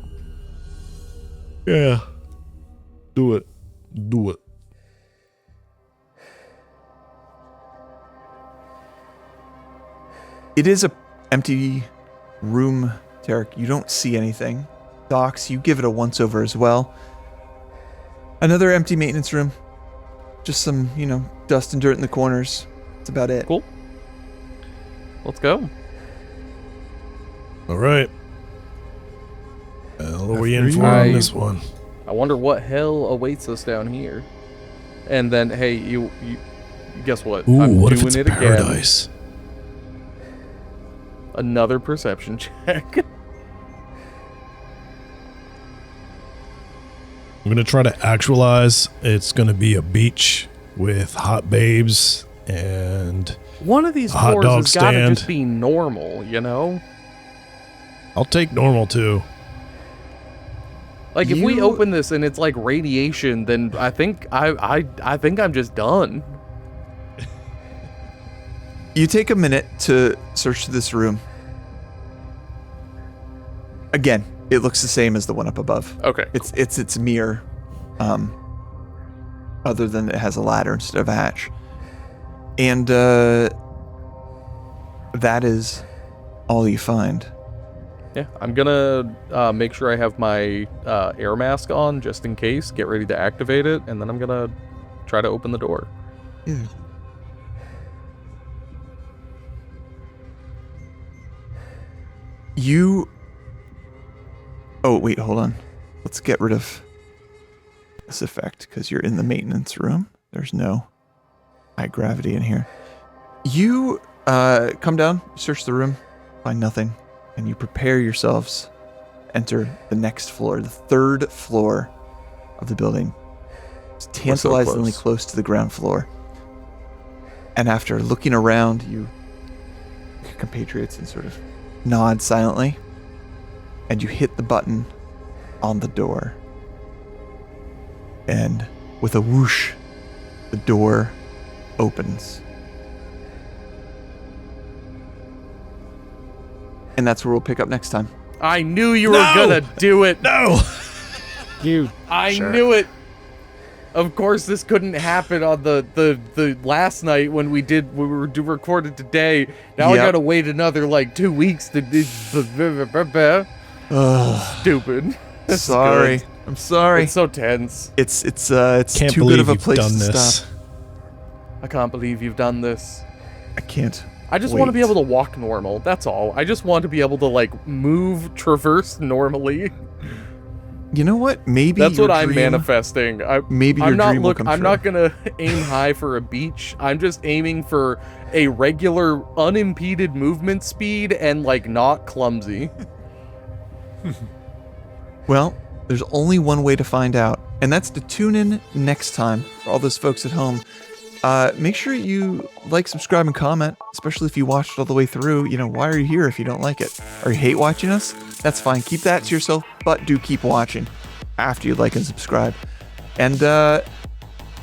Yeah. Do it. Do it. It is a empty room, Tarek. You don't see anything. Doxx, you give it a once-over as well. Another empty maintenance room. Just some, dust and dirt in the corners. That's about it. Cool. Let's go. All right. Well, what are we in After for you. on this one? I wonder what hell awaits us down here. And then, hey, you guess what? Ooh, I'm what if doing it's it again. paradise? Another perception check. I'm going to try to actualize. It's going to be a beach with hot babes and One of these Hot floors dog has got to stand. just be normal, you know? I'll take normal too. Like if we You- open this and it's like radiation, then I think I think I'm just done. You take a minute to search this room. Again, it looks the same as the one up above. Okay. It's its mirror, other than it has a ladder instead of a hatch. And that is all you find. Yeah, I'm gonna make sure I have my air mask on just in case. Get ready to activate it, and then I'm gonna try to open the door. Yeah. You... Oh, wait, hold on. Let's get rid of this effect, because you're in the maintenance room. There's no high gravity in here. You come down, search the room, find nothing, and you prepare yourselves to enter the next floor, the third floor of the building. It's We're so tantalizingly close. close to the ground floor. And after looking around, your compatriots and sort of nod silently, and you hit the button on the door. And with a whoosh, the door opens. And that's where we'll pick up next time. I knew you were No! gonna do it. No! I knew it. Of course, this couldn't happen on the last night when we recorded today. Now I Yep. gotta wait another like 2 weeks to do. Stupid. It's Sorry. good. I'm sorry. It's so tense. It's Can't too believe good of a you've place done to this. stop. I can't believe you've done this. I can't. I just want to be wait. able to walk normal. That's all. I just want to be able to like move, traverse normally. You know what? Maybe That's your what I'm dream- manifesting. Maybe your I'm not dream will come I'm true. not gonna aim high for a beach. I'm just aiming for a regular, unimpeded movement speed and like not clumsy. Well, there's only one way to find out, and that's to tune in next time for all those folks at home. Make sure you like, subscribe, and comment, especially if you watched all the way through. You know, why are you here if you don't like it? Or you hate watching us? That's fine. Keep that to yourself, but do keep watching after you like and subscribe. And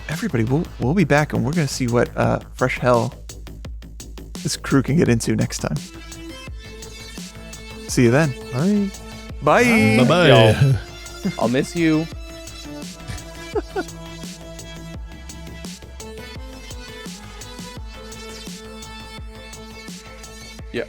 everybody, we'll be back, and we're going to see what fresh hell this crew can get into next time. See you then. Bye. Bye. Bye-bye. Yo. I'll miss you. Yeah.